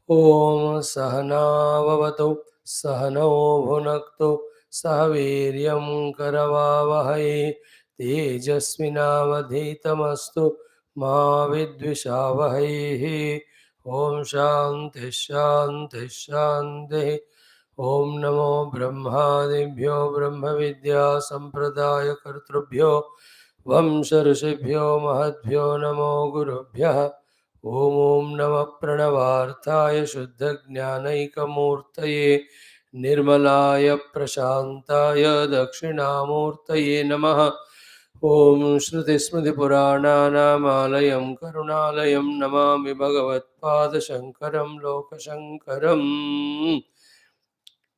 ओम सहनाववतु सहनौ भुनक्तु सह वीर्यं करवावहै तेजस्विनावधीतमस्तु मा विद्विषावहैः। ओम शांति शांति शांति। ओम नमो ब्रह्मादिभ्यो ब्रह्म विद्या संप्रदाय कर्तृभ्यो वंश ऋषिभ्यो महद्भ्यो नमो गुरुभ्यः। ओम ओम नमः प्रणवार्थाय शुद्धज्ञानैकमूर्तये निर्मलाय प्रशान्ताय दक्षिणामूर्तये नमः। ओम श्रुतिस्मृतिपुराणानामालयं करुणालयं Namami भगवत्पादशङ्करं लोकशङ्करम्।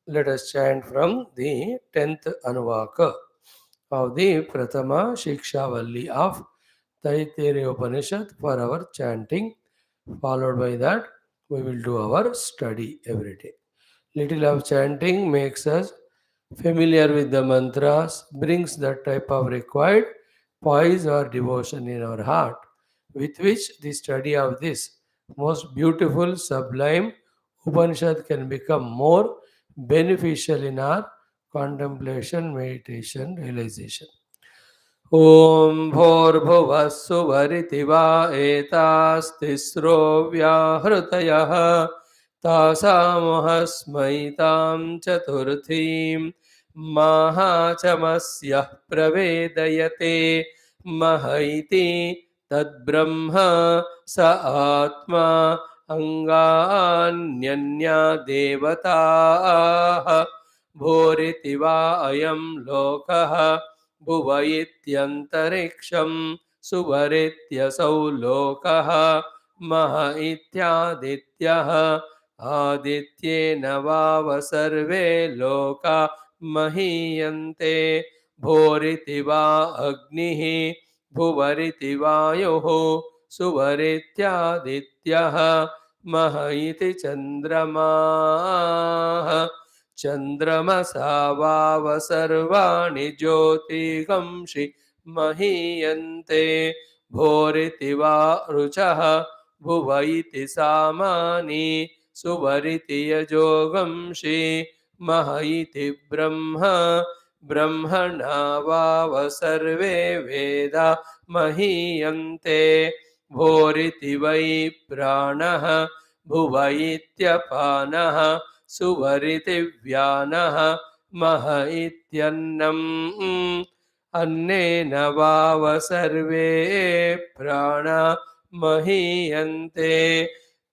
Let us chant from the 10th Anuvaka of the Prathama Shiksha Valli of Taittiriya Upanishad for our chanting. Followed by that, we will do our study every day. Little of chanting makes us familiar with the mantras, brings that type of required poise or devotion in our heart, with which the study of this most beautiful, sublime Upanishad can become more beneficial in our contemplation, meditation, realization. ॐ भूर्भुवः सुवरिति वा एतास्तिस्रो व्याहृतयः तासामहस्मै तां चतुर्थीं माहाचमस्यः प्रवेदयते मह इति तद्ब्रह्म स आत्मा अङ्गान्यन्या देवताः भूरिति वा अयं लोकः भुव इत्यन्तरिक्षं सुवरित्यसौ लोकः मह इत्यादित्यः आदित्येन वाव सर्वे लोका महीयन्ते भूरिति वा अग्निः भुवरिति वायुः सुवरित्यादित्यः मह इति चन्द्रमाः चन्द्रमसा वाव सर्वाणि ज्योतिगंषि महीयन्ते भोरिति वा रुचः भुव इति सामानि सुवरिति यजोगंषि मह इति ब्रह्म ब्रह्मणा वाव सर्वे वेदा महीयन्ते भोरिति वै प्राणः भुव इत्यपानः सुवरिति व्यानः मह इत्यन्नम् अन्नेन वाव सर्वे प्राणा महीयन्ते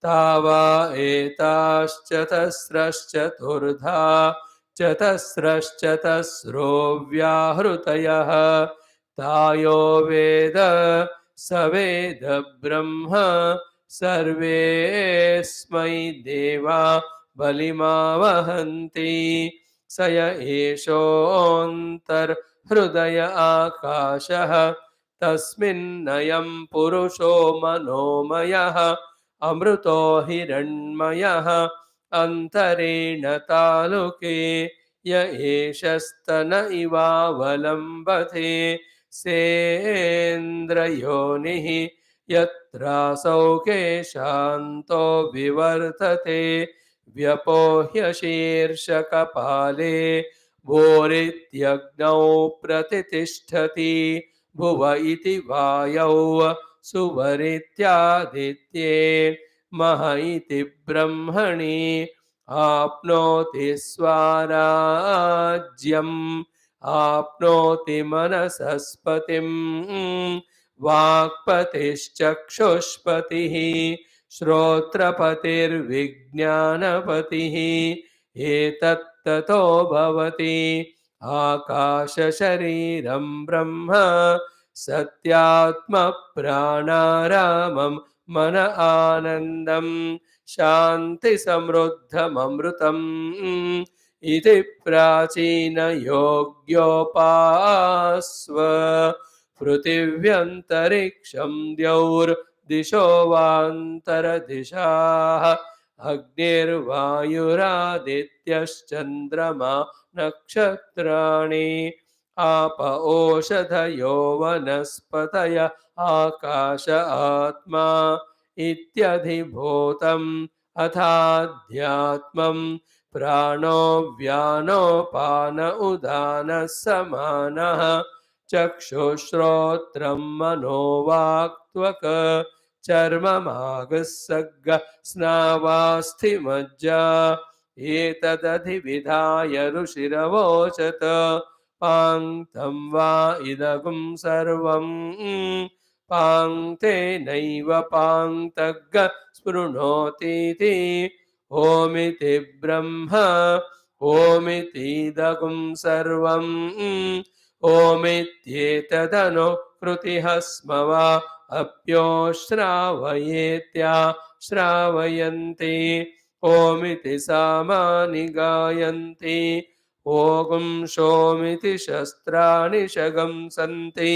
तावा एताश्चतस्रश्चतुर्धा चतस्रश्चतस्रो व्याहृतयः तायो वेद स वेद ब्रह्म सर्वेऽस्मै देवा बलिमावहन्ति स य एषोऽन्तर्हृदय आकाशः तस्मिन्नयं पुरुषो मनोमयः अमृतो हिरण्मयः अन्तरेण तालुके य एषस्तन इवावलम्बते सेन्द्रयोनिः यत्रासौ केशान्तो विवर्तते व्यपोह्य शीर्षकपाले भूरित्यग्नौ प्रतितिष्ठति भुव इति वायौ सुवरित्यादित्ये मह इति ब्रह्मणि आप्नोति स्वाराज्यम् आप्नोति मनसस्पतिम् वाक्पतिश्चक्षुष्पतिः श्रोत्रपतिर्विज्ञानपतिः एतत्ततो भवति आकाशशरीरं ब्रह्म सत्यात्मप्राणारामं मन आनन्दं शान्तिसमृद्धममृतम् इति प्राचीनयोग्योपास्व पृथिव्यन्तरिक्षं द्यौर्दिशो वान्तरदिशाः अग्निर्वायुरादित्यश्चन्द्रमा नक्षत्राणि आप ओषधयो वनस्पतय आकाश आत्मा इत्यधिभूतम् अथाध्यात्मं प्राणो व्यानो पान उदानः समानः चक्षुश्रोत्रं मनोवाक्त्वक चर्ममागस्सग्ग स्नावास्थिमज्जा एतदधिविधाय ऋषिरवोचत पाङ्क्तं वा इदगुं सर्वं पाङ्क्तेनैव पाङ्क्तग्ग स्पृणोतीति ओमिति ब्रह्म ओमितीदगुं सर्वं ओमित्येतदनुकृतिः स्म वा अप्यो श्रावयेत्या श्रावयन्ति ओमिति सामानि गायन्ति ओगुं सोमिति शस्त्राणि शगंसन्ति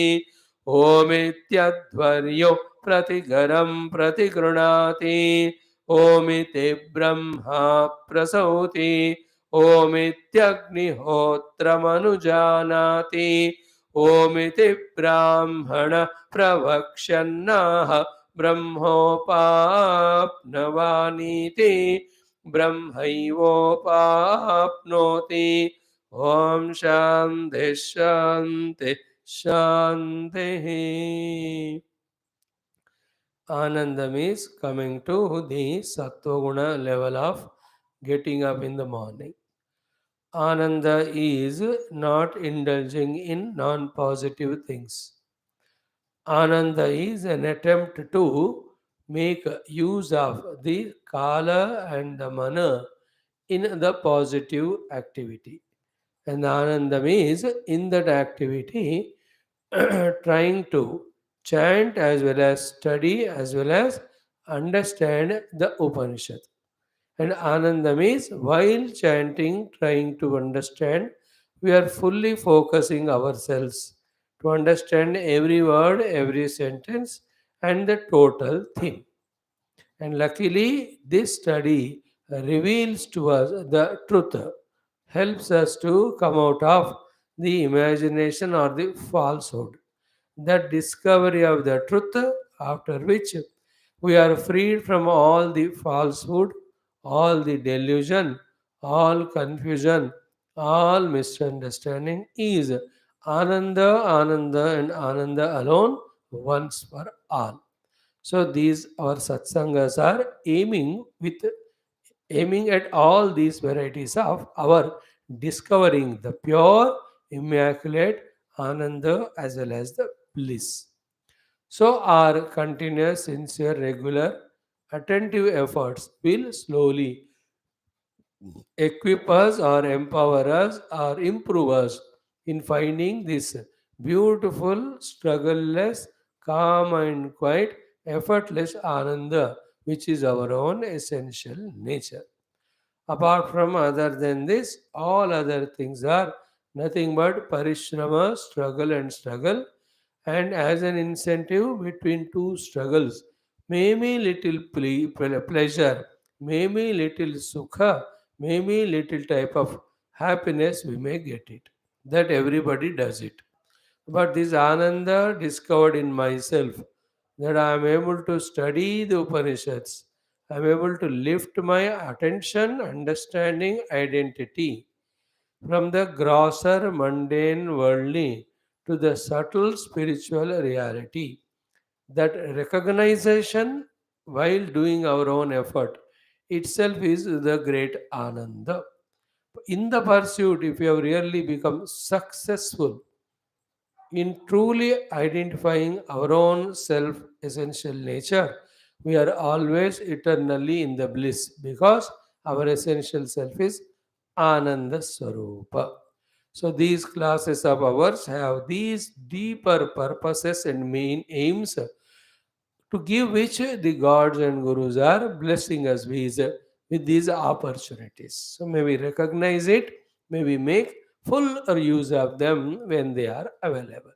ओमित्यध्वर्यो प्रतिगरं प्रतिगृणाति ओमिति ब्रह्मा प्रसौति ओमित्यग्निहोत्रमनुजानाति ओमिति ब्राह्मण प्रवक्ष्यन्नाह ब्रह्मोपाप्नवानीति ब्रह्मैवोपाप्नोति ॐ शान्ति शान्ति शान्तिः. Anandam is coming to the Sattva-guna level of getting up in the morning. Ananda is not indulging in non-positive things. Ananda is an attempt to make use of the Kala and the Mana in the positive activity. And Anandam is in that activity trying to chant as well as study as well as understand the Upanishad. And Anandam is while chanting, trying to understand, we are fully focusing ourselves to understand every word, every sentence, and the total theme. And luckily, this study reveals to us the truth, helps us to come out of the imagination or the falsehood. The discovery of the truth, after which we are freed from all the falsehood, all the delusion, all confusion, all misunderstanding, is Ananda, Ananda, and Ananda alone, once for all. So these our satsangas are aiming at all these varieties of our discovering the pure, immaculate Ananda as well as the bliss. So our continuous, sincere, regular, attentive efforts will slowly equip us or empower us or improve us in finding this beautiful, struggleless, calm and quiet, effortless Ananda, which is our own essential nature. Apart from other than this, all other things are nothing but parishrama, struggle and struggle. And as an incentive between two struggles, maybe little pleasure, maybe little sukha, maybe little type of happiness, we may get it. That everybody does it. But this Ananda discovered in myself that I am able to study the Upanishads. I am able to lift my attention, understanding, identity from the grosser, mundane, worldly to the subtle spiritual reality. That recognition while doing our own effort itself is the great Ananda. In the pursuit, if you have really become successful in truly identifying our own self essential nature, we are always eternally in the bliss because our essential self is Ananda Swarupa. So, these classes of ours have these deeper purposes and main aims to give which the gods and gurus are blessing us with these opportunities. So, may we recognize it, may we make full use of them when they are available.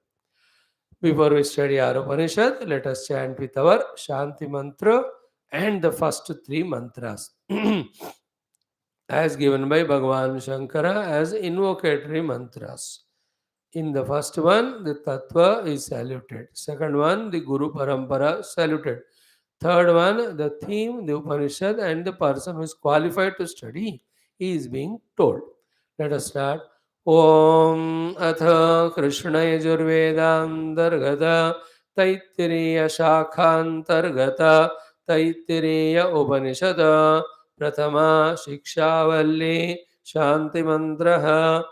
Before we study our Upanishad, let us chant with our Shanti mantra and the first three mantras as given by Bhagavan Shankara as invocatory mantras. In the first one, the Tattva is saluted. Second one, the Guru Parampara saluted. Third one, the theme, the Upanishad, and the person who is qualified to study, he is being told. Let us start. Om Atha Krishna Yajurvedantargata Taittiriya Shakhantargata Taittiriya Upanishada Pratama Shiksha Valli Shanti Mantraha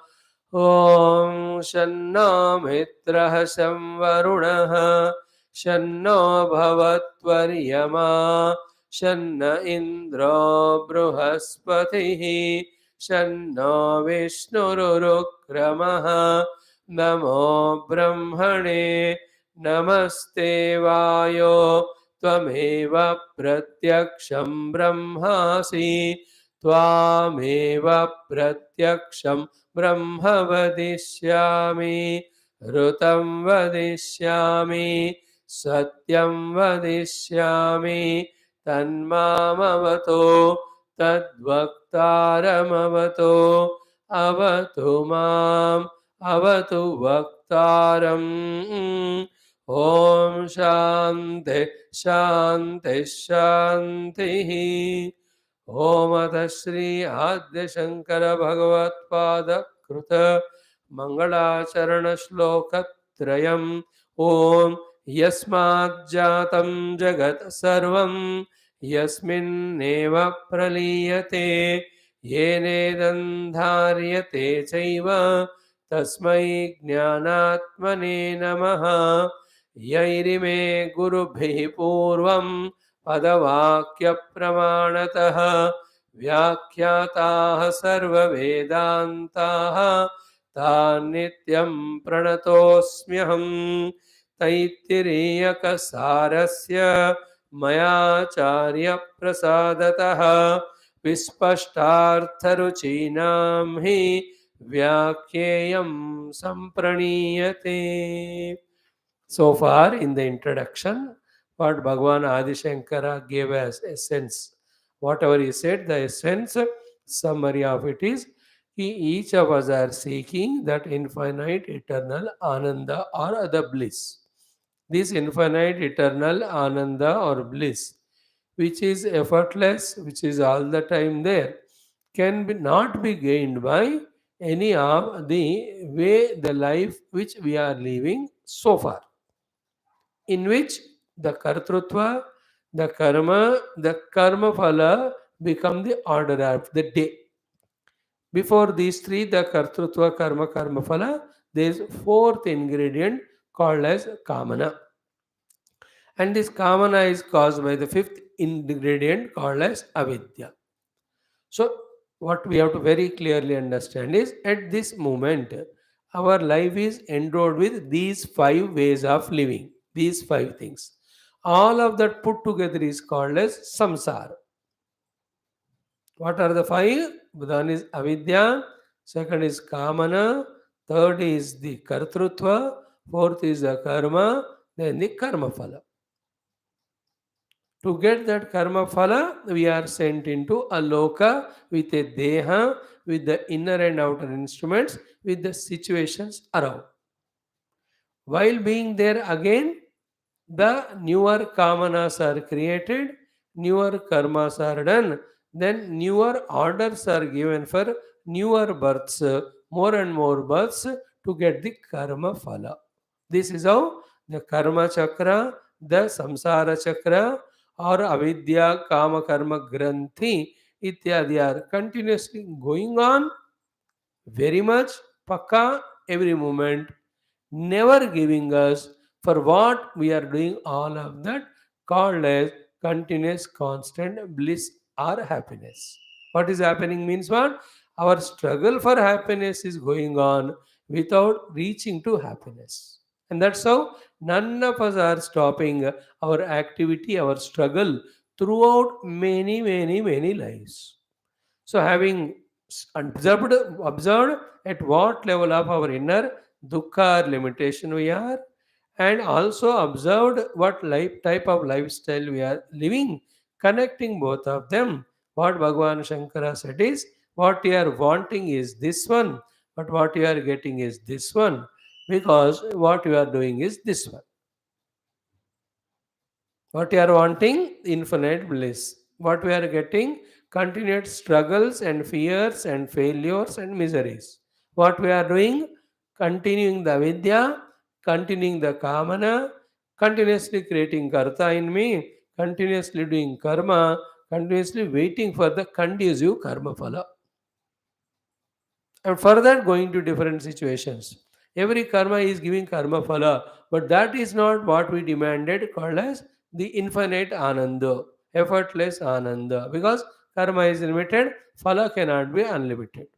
Om Shanna Mitraha Samvarunaha शन्नो भवत्वर्यमा शन्न इन्द्रो बृहस्पतिः शन्नो विष्णुरुक्रमः नमो ब्रह्मणे नमस्ते वायो त्वमेव प्रत्यक्षं ब्रह्मासि त्वामेव प्रत्यक्षं ब्रह्म वदिष्यामि ऋतं वदिष्यामि सत्यं वदिष्यामि तन्मामवतो तद्वक्तारमवतो अवतु माम् अवतु वक्तारम् ॐ शान्ति शान्ति शान्तिः ॐ अतः श्री आद्य शंकर भगवत्पाद कृत मंगलाचरण श्लोकत्रयम् ॐ यस्माज्जातं जगत् सर्वं यस्मिन्नेव प्रलीयते येनेदन्धार्यते चैव तस्मै ज्ञानात्मने नमः यैरिमे गुरुभिः पूर्वं पदवाक्यप्रमाणतः व्याख्याताः सर्ववेदान्ताः तान् नित्यं प्रणतोऽस्म्यहम् तैत्तिरीयकसारस्य मयाचार्यप्रसादतः विस्पष्टार्थरुचीनां हि व्याख्येयं सम्प्रणीयते. So far in the introduction, what Bhagavan Adi Shankara gave as essence, whatever he said, the essence, summary of it is, each of us are seeking that infinite eternal Ananda or the bliss. This infinite eternal Ananda or bliss, which is effortless, which is all the time there, can not be gained by any of the way the life which we are living so far, in which the kartrutva, the karma phala become the order of the day. Before these three, the kartrutva, karma phala, there is fourth ingredient called as kamana. And this kamana is caused by the fifth ingredient called as avidya. So, what we have to very clearly understand is at this moment, our life is endowed with these five ways of living, these five things. All of that put together is called as samsara. What are the five? One is avidya, second is kamana, third is the kartrutva, fourth is the karma, then the karma phala. To get that karma phala, we are sent into a loka with a deha, with the inner and outer instruments, with the situations around. While being there again, the newer kamanas are created, newer karmas are done, then newer orders are given for newer births, more and more births to get the karma phala. This is how the karma chakra, the samsara chakra, or avidya, kama, karma, granthi, ityadi are continuously going on very much, pakka, every moment, never giving us for what we are doing all of that called as continuous constant bliss or happiness. What is happening means what? Our struggle for happiness is going on without reaching to happiness. And that's how none of us are stopping our activity, our struggle throughout many lives. So, having observed at what level of our inner dukkha or limitation we are, and also observed what type of lifestyle we are living, connecting both of them. What Bhagavan Shankara said is, what you are wanting is this one, but what you are getting is this one, because what you are doing is this one. What we are wanting? Infinite bliss. What we are getting? Continued struggles and fears and failures and miseries. What we are doing? Continuing the vidya, continuing the kamana, continuously creating karta in me, continuously doing karma, continuously waiting for the conducive karma phala. And further going to different situations. Every karma is giving karma phala, but that is not what we demanded, called as the infinite ananda, effortless ananda, because karma is limited, phala cannot be unlimited.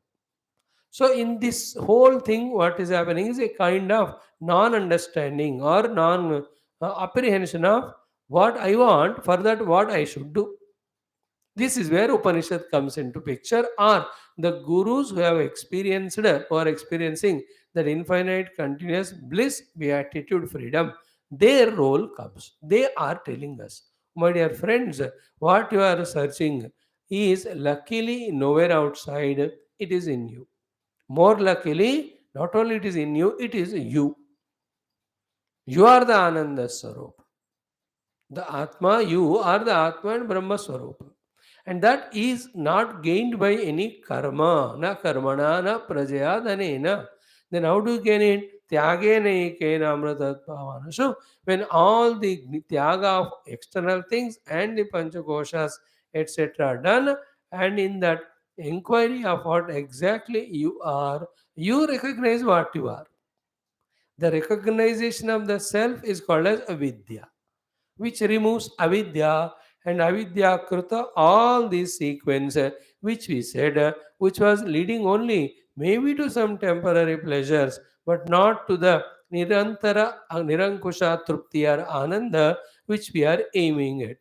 So, in this whole thing, what is happening is a kind of non understanding or non apprehension of what I want, for that, what I should do. This is where Upanishad comes into picture, or the gurus who have experienced or are experiencing that infinite continuous bliss, beatitude, freedom. Their role comes. They are telling us, my dear friends, what you are searching is luckily nowhere outside, it is in you. More luckily, not only it is in you, it is you. You are the Ananda Swarup. The Atma, you are the Atma and Brahma Swarup. And that is not gained by any karma, na karmana, na prajaya, dhanena. Then how do you gain it? Tyagena ekena amritatpavana. So when all the tyaga of external things and the panchakoshas, etc. are done, and in that inquiry of what exactly you are, you recognize what you are. The recognition of the self is called as avidya, which removes avidya, and avidya kruta, all these sequence which we said, which was leading only maybe to some temporary pleasures, but not to the nirantara nirankusha trupti or ananda which we are aiming at.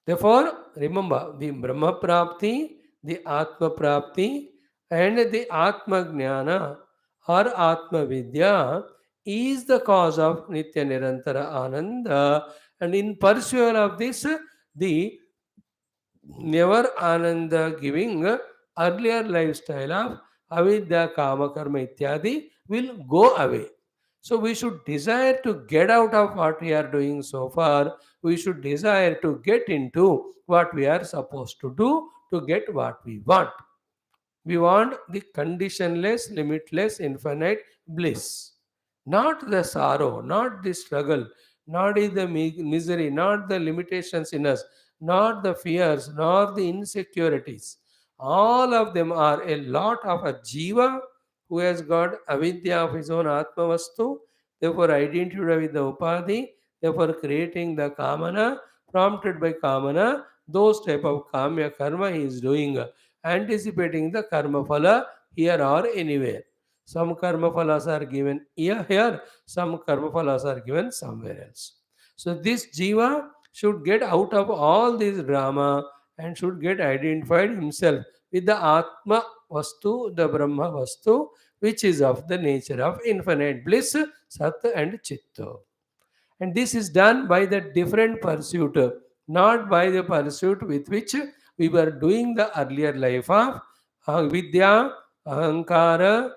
Therefore, remember the Brahma Prapti, the Atma Prapti, and the Atma Jnana or Atma Vidya is the cause of Nitya Nirantara Ananda. And in pursuit of this, the never Ananda giving earlier lifestyle of Avidya, Kama, Karma, Ityadi will go away. So we should desire to get out of what we are doing so far. We should desire to get into what we are supposed to do to get what we want. We want the conditionless, limitless, infinite bliss. Not the sorrow, not the struggle, not the misery, not the limitations in us, not the fears, nor the insecurities. All of them are a lot of a jiva who has got avidya of his own atma vastu, therefore identified with the upadhi, therefore creating the kamana, prompted by kamana, those type of kamya karma he is doing, anticipating the karma phala here or anywhere. Some karma phalas are given here, some karma phalas are given somewhere else. So this jiva should get out of all this drama and should get identified himself with the Atma Vastu, the Brahma Vastu, which is of the nature of infinite bliss, Sat and Chitta. And this is done by the different pursuit, not by the pursuit with which we were doing the earlier life of vidya, ahankara,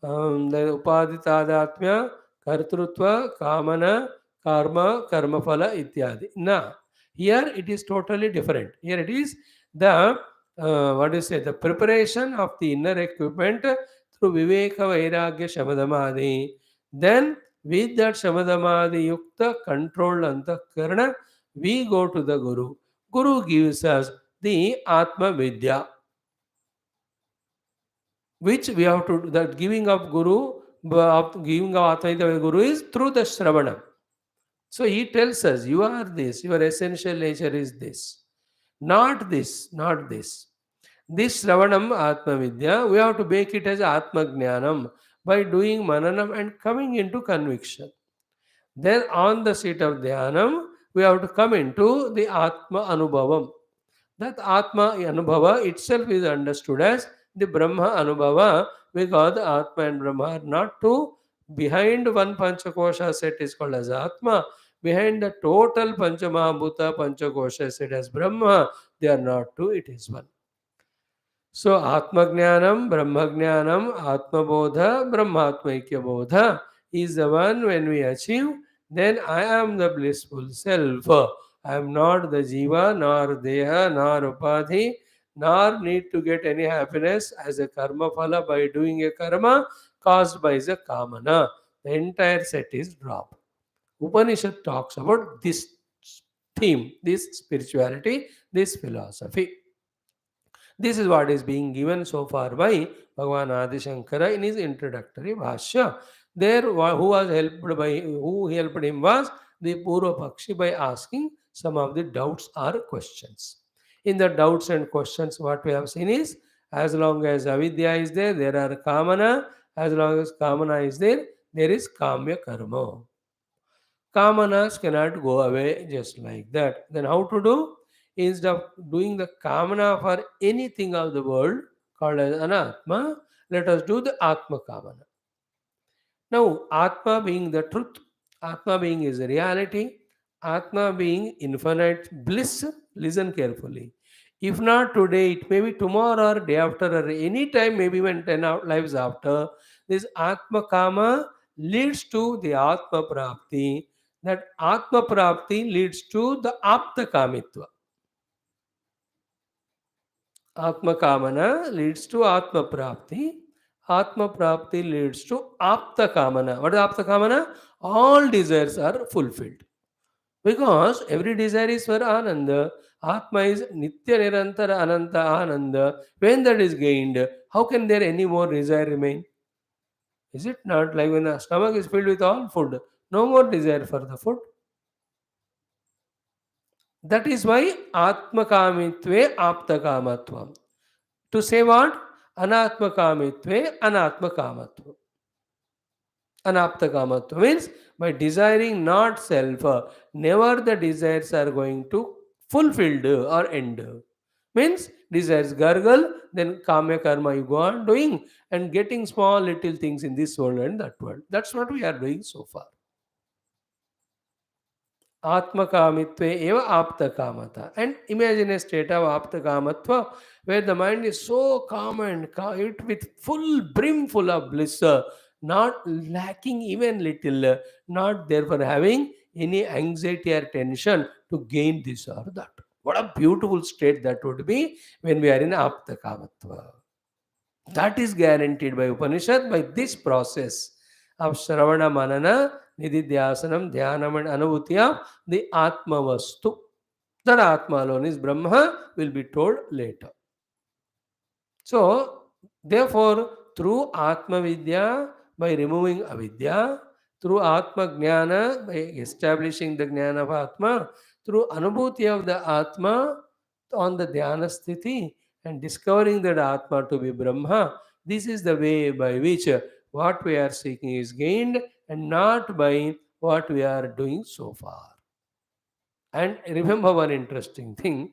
the upaditadatmya, kartrutva, kamana, karma, karmaphala, ityadi. Now, here it is totally different. Here it is the what do you say, the preparation of the inner equipment through viveka, vairagya, shamadamadi. Then with that Shamadamadi Yukta controlled Antakarana, we go to the Guru. Guru gives us the Atma Vidya, which we have to, that giving of Guru, giving of Atma Vidya Guru is through the Shravana. So he tells us, you are this, your essential nature is this, not this, not this. This Shravanam Atma Vidya, we have to make it as Atma Jnanam by doing Mananam and coming into conviction. Then on the seat of Dhyanam, we have to come into the Atma Anubhavam. That Atma Anubhava itself is understood as the Brahma Anubhava, because the Atma and Brahma are not two. Behind one Panchakosha set is called as Atma. Behind the total Panchamahabhuta Panchakosha set as Brahma, they are not two, it is one. So Atmajnanam, Brahmajnanam, Atmabodha, Brahmatmaikya Bodha is the one when we achieve, then I am the blissful self. I am not the jiva, nor deha, nor upadhi, nor need to get any happiness as a karma phala by doing a karma caused by the kamana. The entire set is dropped. Upanishad talks about this theme, this spirituality, this philosophy. This is what is being given so far by Bhagavan Adi Shankara in his introductory Bhashya. There, who helped him was the Purva Pakshi by asking some of the doubts or questions. In the doubts and questions, what we have seen is, as long as avidya is there, there are kamana. As long as kamana is there is kamya karma. Kamanas cannot go away just like that. Then how to do? Instead of doing the kamana for anything of the world called as anatma, let us do the atma kamana. Now, atma being the truth, atma being is reality, atma being infinite bliss, listen carefully. If not today, it may be tomorrow or day after or any time, maybe even 10 lives after. This atma kama leads to the atma prapti. That atma prapti leads to the apta kamitva. Atma kamana leads to atma prapti. Atma prapti leads to apta kamana. What is apta kamana? All desires are fulfilled. Because every desire is for Ananda. Atma is Nitya Nirantara Ananta Ananda. When that is gained, how can there any more desire remain? Is it not like when the stomach is filled with all food? No more desire for the food. That is why Atma Kamitve Apta Kamatvam. To say what? Anatma Kamitve Anatma Kamatvam. Anapta Kamatva means by desiring not self, never the desires are going to fulfilled or end. Means desires gargle, then kamya karma you go on doing and getting small little things in this world and that world. That's what we are doing so far. Atmakamitve eva apta kamata. And imagine a state of apta kamatva where the mind is so calm and it with full brimful of bliss, not lacking even little, not therefore having any anxiety or tension to gain this or that. What a beautiful state that would be when we are in apta kamatva. That is guaranteed by Upanishad by this process of Shravana Manana, Nididhyasanam, Dhyanam, and Anubhuti of the Atma Vastu. That Atma alone is Brahma will be told later. So, therefore, through Atma Vidya, by removing Avidya, through Atma Jnana, by establishing the Jnana of Atma, through Anubhuti of the Atma on the Dhyana Sthiti, and discovering that Atma to be Brahma, this is the way by which what we are seeking is gained and not by what we are doing so far. And remember one interesting thing.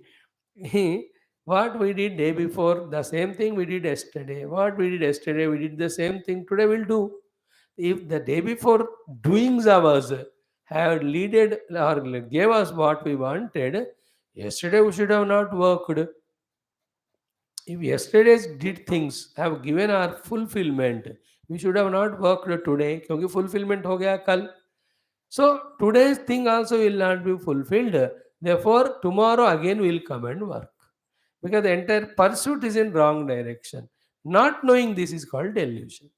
What we did day before, the same thing we did yesterday. What we did yesterday, we did the same thing today we'll do. If the day before doings ours had leaded or gave us what we wanted, yesterday we should have not worked. If yesterday's did things have given our fulfillment, we should have not worked today. क्योंकि fulfillment हो गया कल. So today's thing also will not be fulfilled. Therefore, tomorrow again we will come and work. Because the entire pursuit is in wrong direction. Not knowing this is called delusion.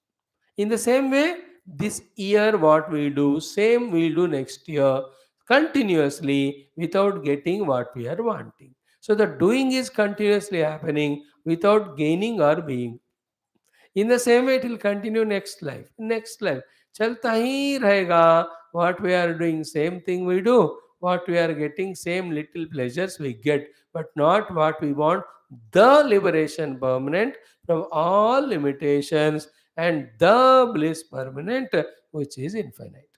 In the same way, this year what we do, same we'll do next year continuously without getting what we are wanting. So the doing is continuously happening without gaining or being. In the same way, it will continue next life. Next life. चलता ही रहेगा. What we are doing, same thing we do. What we are getting, same little pleasures we get, but not what we want. The liberation permanent from all limitations and the bliss permanent, which is infinite.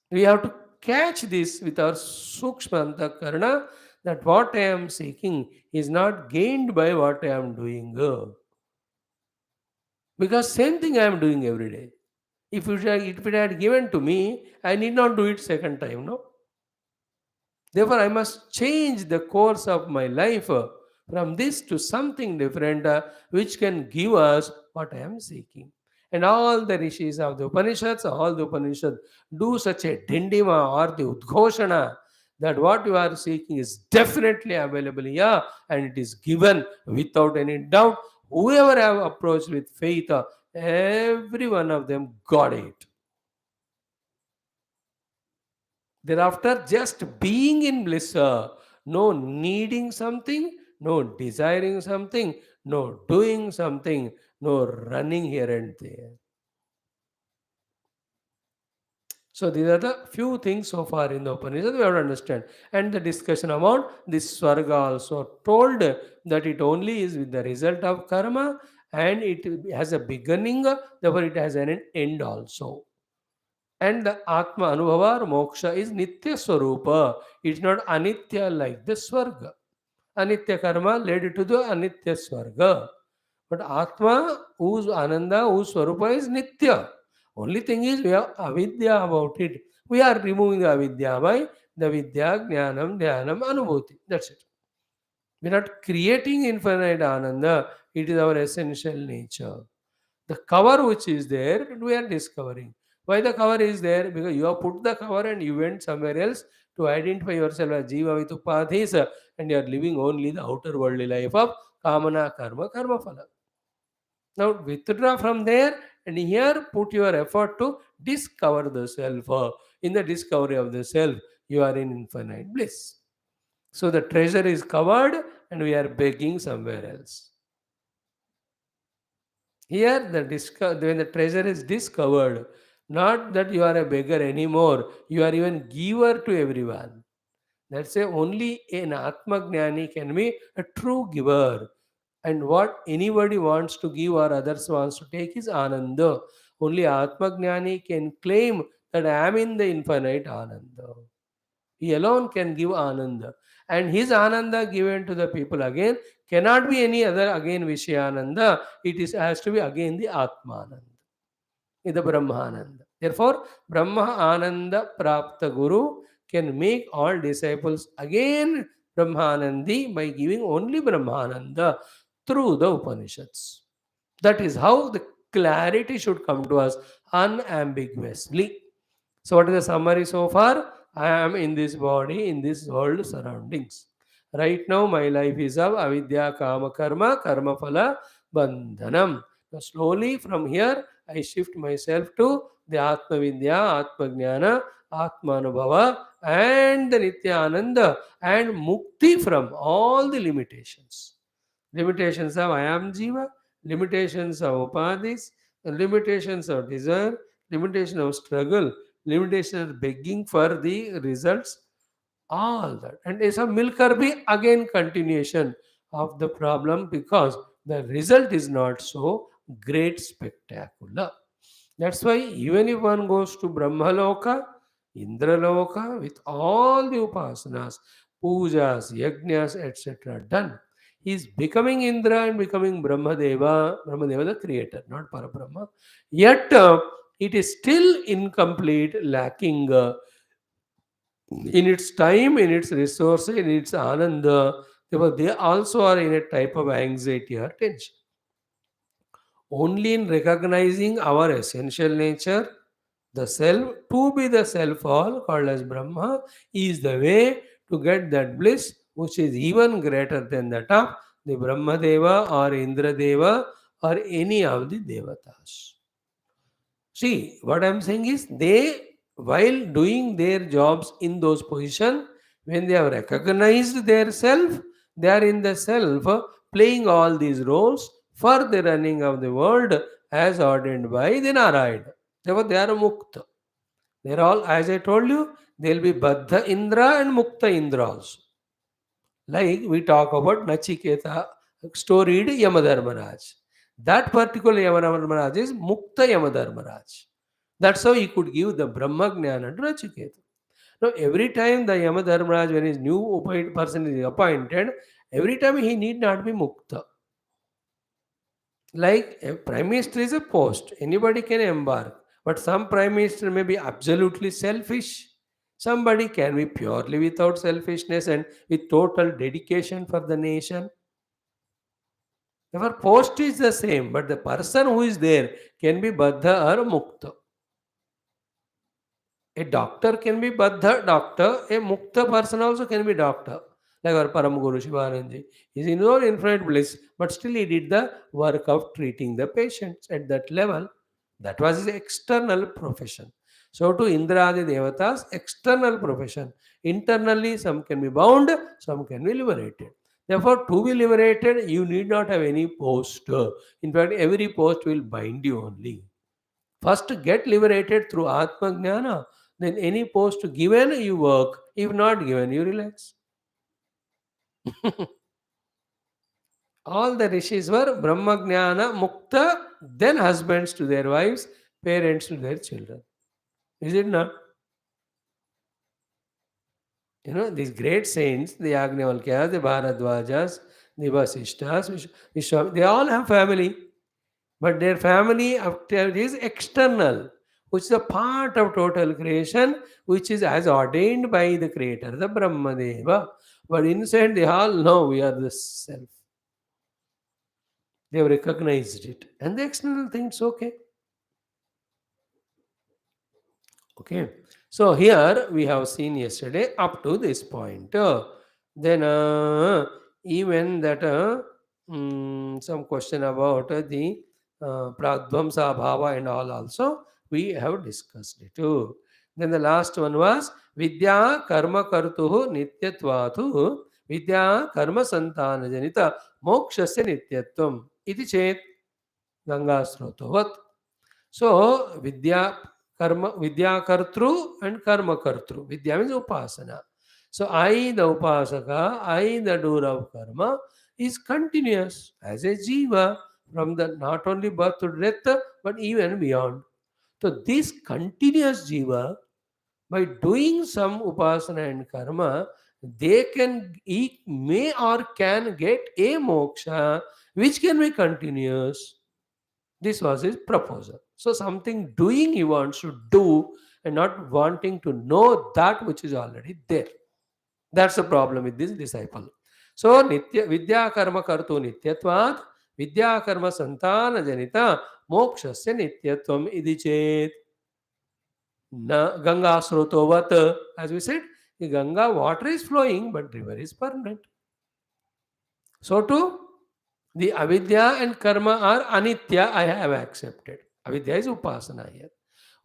We have to catch this with our Sukshmanta Karna that what I am seeking is not gained by what I am doing. Because same thing I am doing every day. If it had given to me, I need not do it second time, no? Therefore, I must change the course of my life from this to something different which can give us what I am seeking. And all the rishis of the Upanishads, all the Upanishads do such a dindima or the udghoshana that what you are seeking is definitely available here and it is given without any doubt. Whoever have approached with faith, every one of them got it. Thereafter, just being in bliss, no needing something, no desiring something, no doing something, no running here and there. So these are the few things so far in the Upanishad we have to understand. And the discussion about this Swarga also told that it only is with the result of karma and it has a beginning, therefore it has an end also. And the Atma Anubhava or Moksha is Nitya Swarupa. It's not Anitya like the Swarga. Anitya karma led to the Anitya Swarga. But Atma, whose Ananda, whose Swarupa is Nitya. Only thing is we have avidya about it. We are removing the avidya by the vidya, jnanam, dhyanam, anubhuti. That's it. We are not creating infinite Ananda. It is our essential nature. The cover which is there, we are discovering. Why the cover is there? Because you have put the cover and you went somewhere else to identify yourself as Jiva with Upadhis and you are living only the outer worldly life of Kamana, Karma, Karma Phala. Now withdraw from there and here put your effort to discover the self. In the discovery of the self, you are in infinite bliss. So the treasure is covered and we are begging somewhere else. Here, when the treasure is discovered, not that you are a beggar anymore, you are even giver to everyone. That's why only an Atma Gnani can be a true giver. And what anybody wants to give or others wants to take is Ananda. Only Atma Gnani can claim that I am in the infinite Ananda. He alone can give Ananda. And his Ananda given to the people again cannot be any other again Vishayananda. It is has to be again the Atmananda, the Brahmananda. Therefore, Brahma Ananda Prapta Guru can make all disciples again Brahmanandi by giving only Brahmananda through the Upanishads. That is how the clarity should come to us unambiguously. So, what is the summary so far? I am in this body, in this world surroundings. Right now, my life is of avidya, kama, karma, karma, phala, bandhanam. Now, slowly from here, I shift myself to the Atma Vidya, Atma Jnana, Atma Anubhava, and the Nitya Ananda, and Mukti from all the limitations. Limitations of I am Jiva, limitations of Upadhis, limitations of desire, limitation of struggle, limitation of begging for the results, all that. And as a milker be again continuation of the problem because the result is not so great spectacular. That's why even if one goes to Brahmaloka, Indraloka with all the upasanas, pujas, yajnas, etc. done, he is becoming Indra and becoming Brahmadeva, Brahmadeva the creator, not Parabrahma. Yet it is still incomplete, lacking in its time, in its resources, in its ananda. Therefore, they also are in a type of anxiety or tension. Only in recognizing our essential nature, the self, to be the self all called as Brahma, is the way to get that bliss which is even greater than that of the Brahma Deva or Indra Deva or any of the Devatas. See, what I'm saying is they, while doing their jobs in those positions, when they have recognized their self, they are in the self playing all these roles for the running of the world as ordained by the Narayana. Therefore, they are mukta. They are all, as I told you, they will be Baddha Indra and Mukta Indra also. Like we talk about Nachiketa storied Yamadharmaraj. That particular Yamadharmaraj is Mukta Yamadharmaraj. That's how he could give the Brahma Jnana to Nachiketa. Now, every time the Yamadharmaraj, when his new person is appointed, every time he need not be Mukta. Like a prime minister is a post, anybody can embark. But some prime minister may be absolutely selfish. Somebody can be purely without selfishness and with total dedication for the nation. Our post is the same, but the person who is there can be Baddha or Mukta. A doctor can be Baddha doctor, a Mukta person also can be doctor. Like our Param Guru Shivananji. He is in all infinite bliss, but still he did the work of treating the patients at that level. That was his external profession. So to Indra Adi Devatas, external profession. Internally, some can be bound, some can be liberated. Therefore, to be liberated, you need not have any post. In fact, every post will bind you only. First, get liberated through Atma Jnana. Then, any post given, you work. If not given, you relax. All the rishis were Brahma Jnana Mukta, then husbands to their wives, parents to their children. Is it not? These great saints, the Yagnavalkyas, the Bharadwajas, the Vasishtas, they all have family. But their family after is external, which is a part of total creation, which is as ordained by the Creator, the Brahmadeva. But inside they all know we are the self. They have recognized it. And the external things okay. Okay. So here we have seen yesterday up to this point. Then even that some question about the Pradvamsa Bhava and all also we have discussed it too. Then the last one was Vidya Karma Kartuhu Nityatvatu Vidya Karma Santana Janita Mokshasya Nityatvam Iti Chet Ganga Srotovat. So Vidya Kartru and Karma Kartru. Vidya means Upasana. So I, the Upasaka, I, the doer of karma, is continuous as a jiva from the not only birth to death, but even beyond. So this continuous jiva, by doing some upasana and karma, he may or can get a moksha which can be continuous. This was his proposal. So something doing he wants to do and not wanting to know that which is already there. That's the problem with this disciple. So nitya vidya karma kartu nityatvat vidya karma santana janita mokshasya nityatvam idi chet na Ganga srotovat. As we said, the Ganga water is flowing, but river is permanent. So too, the avidya and karma are anitya, I have accepted. Avidya is upasana here.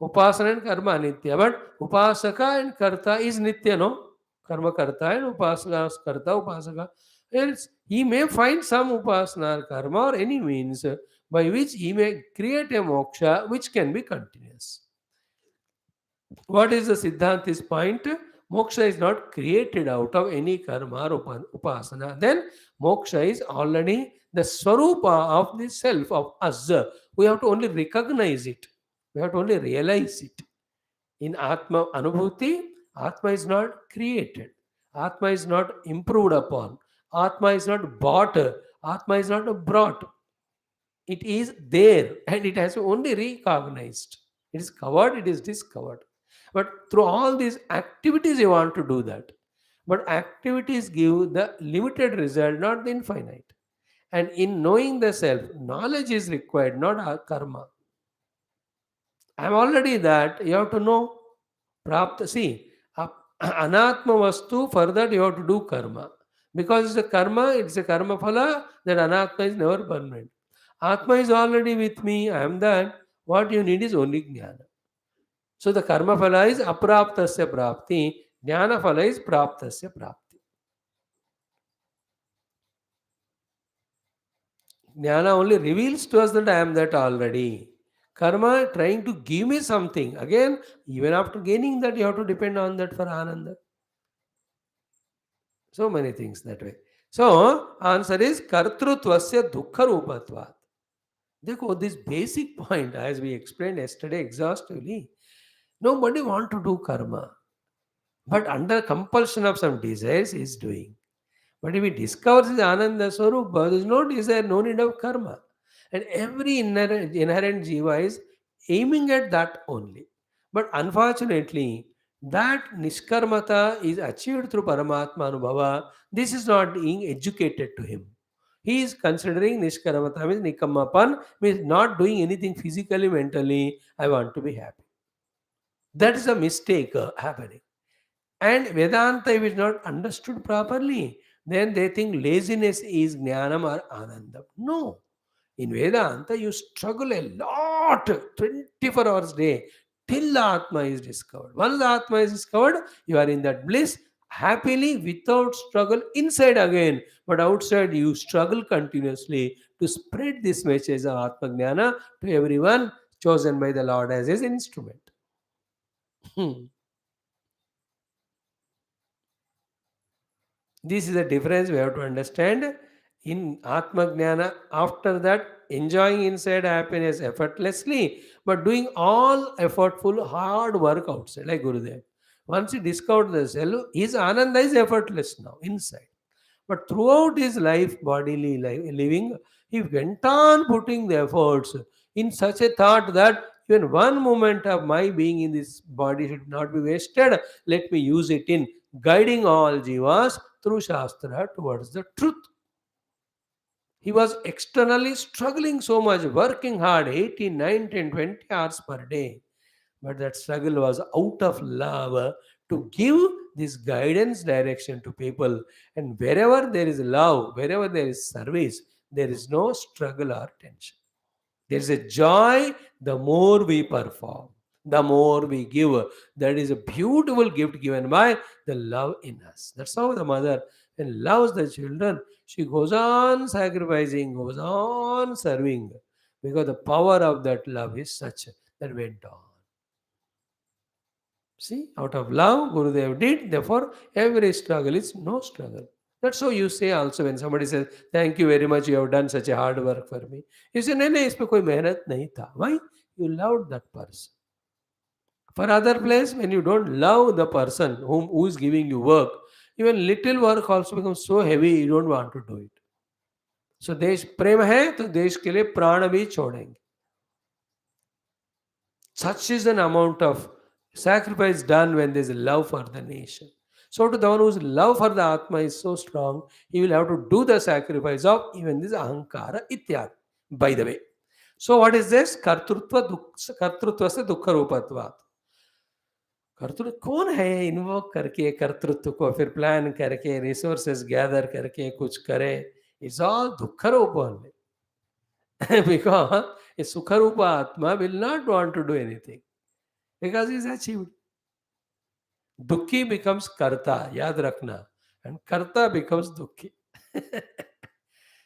Upasana and karma anitya, but upasaka and karta is nitya, no? Karma karta and upasana karta upasaka. Else, he may find some upasana or karma or any means by which he may create a moksha which can be continuous. What is the Siddhanti's point? Moksha is not created out of any karma or upasana. Then moksha is already the swarupa of the self of us. We have to only recognize it. We have to only realize it. In Atma Anubhuti, Atma is not created. Atma is not improved upon. Atma is not bought. Atma is not brought. It is there and it has only recognized. It is covered, it is discovered. But through all these activities, you want to do that. But activities give the limited result, not the infinite. And in knowing the self, knowledge is required, not karma. I am already that. You have to know. Prapta. See, anatma vastu, for that you have to do karma. Because it's a karma phala, that anatma is never permanent. Atma is already with me, I am that. What you need is only jnana. So the karma phala is apraptasya prapti, jnana phala is praptasya prapti. Jnana only reveals to us that I am that already. Karma trying to give me something. Again, even after gaining that, you have to depend on that for ananda. So many things that way. So, answer is kartrutvasya dukkha rupatvat. Dekho, this basic point, as we explained yesterday exhaustively, nobody want to do karma. But under compulsion of some desires, he is doing. But if he discovers his Ananda Swarupa, there is no desire, no need of karma. And every inherent jiva is aiming at that only. But unfortunately, that Nishkarmata is achieved through Paramatma Anubhava. This is not being educated to him. He is considering Nishkaramata means Nikammapan, means not doing anything physically, mentally. I want to be happy. That is a mistake happening. And Vedanta, if it's not understood properly, then they think laziness is Jnanam or Anandam. No. In Vedanta, you struggle a lot, 24 hours a day, till the Atma is discovered. Once the Atma is discovered, you are in that bliss happily without struggle inside again. But outside, you struggle continuously to spread this message of Atma Jnana to everyone chosen by the Lord as his instrument. This is the difference we have to understand. In Atma Jnana, after that, enjoying inside happiness effortlessly, but doing all effortful, hard work outside, like Gurudev. Once he discovered the self, his Ananda is effortless now, inside. But throughout his life, bodily life, living, he went on putting the efforts in such a thought that even one moment of my being in this body should not be wasted. Let me use it in guiding all jivas through Shastra towards the truth. He was externally struggling so much, working hard 18, 19, 20 hours per day. But that struggle was out of love to give this guidance direction to people. And wherever there is love, wherever there is service, there is no struggle or tension. There is a joy the more we perform, the more we give. That is a beautiful gift given by the love in us. That's how the mother, when loves the children, she goes on sacrificing, goes on serving, because the power of that love is such that went on. See, out of love, Gurudev did, therefore, every struggle is no struggle. That's how you say also when somebody says, thank you very much, you have done such a hard work for me. You say, नहीं नहीं इसमें कोई मेहनत नहीं था. Why? You loved that person. For other place, when you don't love the person who is giving you work, even little work also becomes so heavy, you don't want to do it. So देश प्रेम है तो देश के लिए प्राण भी छोड़ेंगे. Such is an amount of sacrifice done when there is love for the nation. So, to the one whose love for the Atma is so strong, he will have to do the sacrifice of even this ahankara ityad. By the way, so what is this? कर्तृत्व से दुख रूपत्वात्. कर्तृत्व कौन है invoke करके कर्तृत्व को फिर प्लान करके रिसोर्सेस गैदर करके कुछ करे? इट्स ऑल दुख रूप only. Because a Sukharupa Atma will not want to do anything because he is achieved. Dukhi becomes Karta, Yad Rakhna, and Karta becomes Dukhi.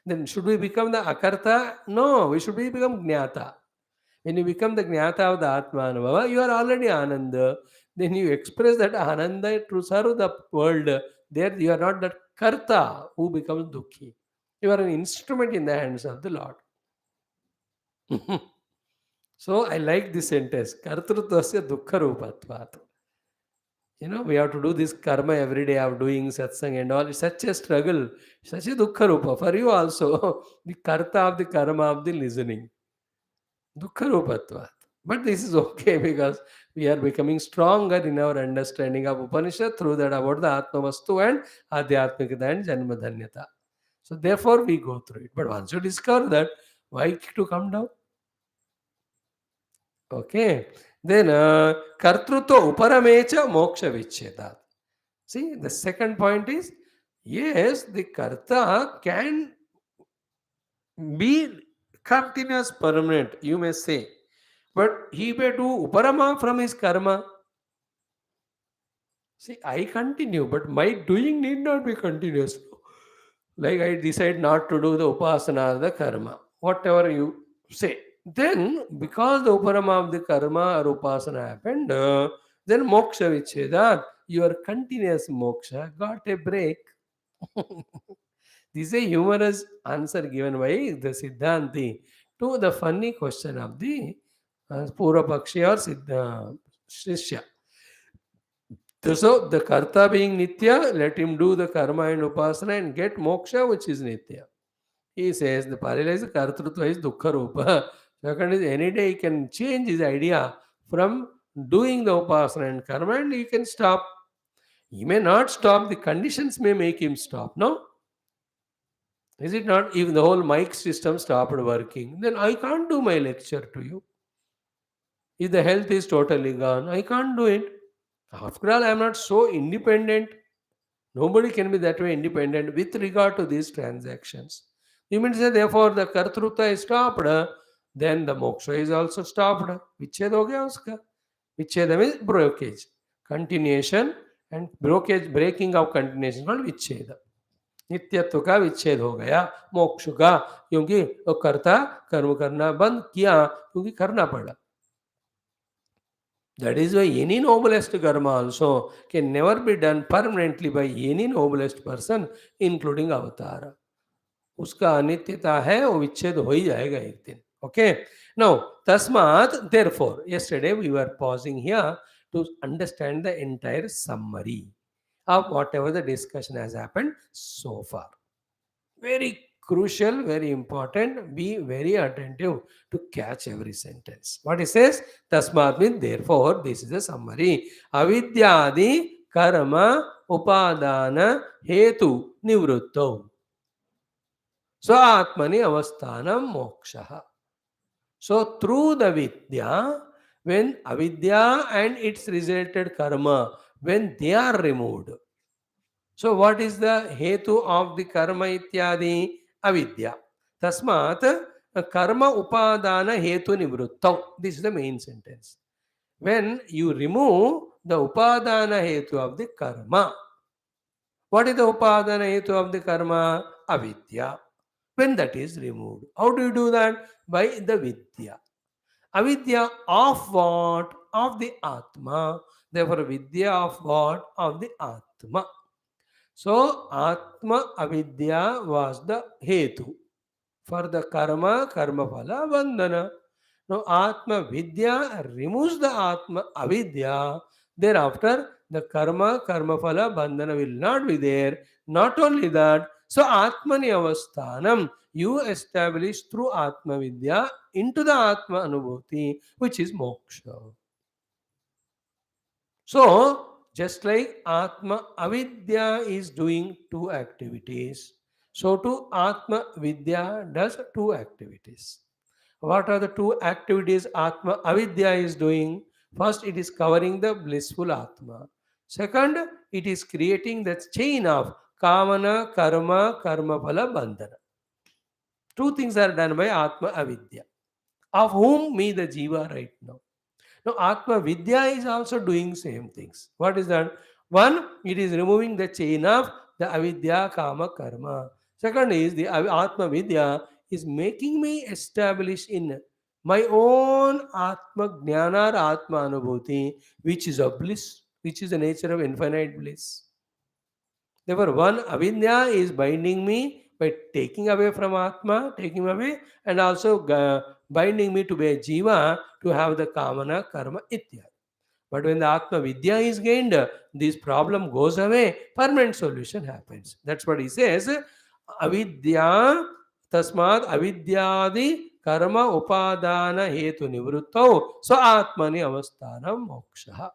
Then should we become the Akarta? No, we should become Jnata. When you become the Jnata of the Atma Anubhava, you are already Ananda. Then you express that Ananda to serve the world. There you are not that Karta who becomes Dukhi. You are an instrument in the hands of the Lord. So I like this sentence. Kartrutvasya dukkha rupatvat. We have to do this karma every day of doing satsang and all. It's such a struggle, such a dukkha rupa. For you also, the karta of the karma of the listening. Dukkha rupatvat. But this is okay because we are becoming stronger in our understanding of Upanishad through that about the Atma Vastu and Adhyatmikata and Janmadhanyata. So therefore we go through it. But once you discover that, why to come down? Okay. Then kartrutva uparamecha moksha vicheta. See, the second point is, yes, the karta can be continuous, permanent, you may say. But he may do uparama from his karma. See, I continue, but my doing need not be continuous. Like I decide not to do the upasana or the karma, whatever you say. Then, because the uparama of the karma or upasana happened, then moksha vicheda, your continuous moksha got a break. This is a humorous answer given by the Siddhanti to the funny question of the Purva Pakshi or Shishya. So, the karta being nitya, let him do the karma and upasana and get moksha, which is nitya. He says the paralyzed kartrutva is dukkha rupa. Second is any day he can change his idea from doing the upasana and karma and he can stop. He may not stop, the conditions may make him stop. No? Is it not? If the whole mic system stopped working, then I can't do my lecture to you. If the health is totally gone, I can't do it. After all, I am not so independent. Nobody can be that way independent with regard to these transactions. You mean to say, therefore, the kartrutva is stopped, then the moksha is also stopped. Vichhed ho gaya uska. Vicheda means breakage. Continuation and breakage, breaking of continuation called vicheda. नित्यत्व का विच्छेद हो गया मोक्ष का, क्योंकि वो कर्ता कर्म करना बंद किया क्योंकि करना पड़ा. That is why any noblest karma also can never be done permanently by any noblest person, including avatar. उसका अनित्यता है, वो विच्छेद हो ही जाएगा एक दिन. Okay. Now, tasmat, therefore, yesterday we were pausing here to understand the entire summary of whatever the discussion has happened so far. Very crucial, very important. Be very attentive to catch every sentence. What he says, Tasmat means therefore, this is a summary. Avidyadi karma upadana hetu nivruttau. So atmani avasthanam moksha. So through the vidya, when avidya and its resulted karma, when they are removed. So what is the hetu of the karma ityadi? Avidya. Tasmat karma upadana hetu nivruttau. This is the main sentence. When you remove the upadana hetu of the karma, what is the upadana hetu of the karma? Avidya. When that is removed. How do you do that? By the vidya. Avidya of what? Of the Atma. Therefore, vidya of what? Of the Atma. So, Atma Avidya was the Hetu for the karma, karma phala, bandhana. Now, Atma Vidya removes the Atma Avidya. Thereafter, the karma, karma phala, bandhana will not be there. Not only that, so Atmani Avasthanam, you establish through Atma Vidya into the Atma Anubhuti, which is moksha. So, just like Atma Avidya is doing two activities, so too Atma Vidya does two activities. What are the two activities Atma Avidya is doing? First, it is covering the blissful Atma. Second, it is creating the chain of Kamana, Karma, Karma Phala, Bandhana. Two things are done by Atma Avidya. Of whom me the Jiva right now. Now, Atma Vidya is also doing same things. What is that? One, it is removing the chain of the Avidya, Kama, Karma. Second is the Atma Vidya is making me establish in my own Atma Jnana or Atma Anubhuti, which is a bliss, which is the nature of infinite bliss. Therefore, one avidya is binding me by taking away from Atma, taking away, and also binding me to be a Jiva to have the Kamana, Karma, Itya. But when the Atma Vidya is gained, this problem goes away, permanent solution happens. That's what he says. Avidya, tasmat avidyadi karma upadana hetu nivruttau, so atmani avasthanam moksha.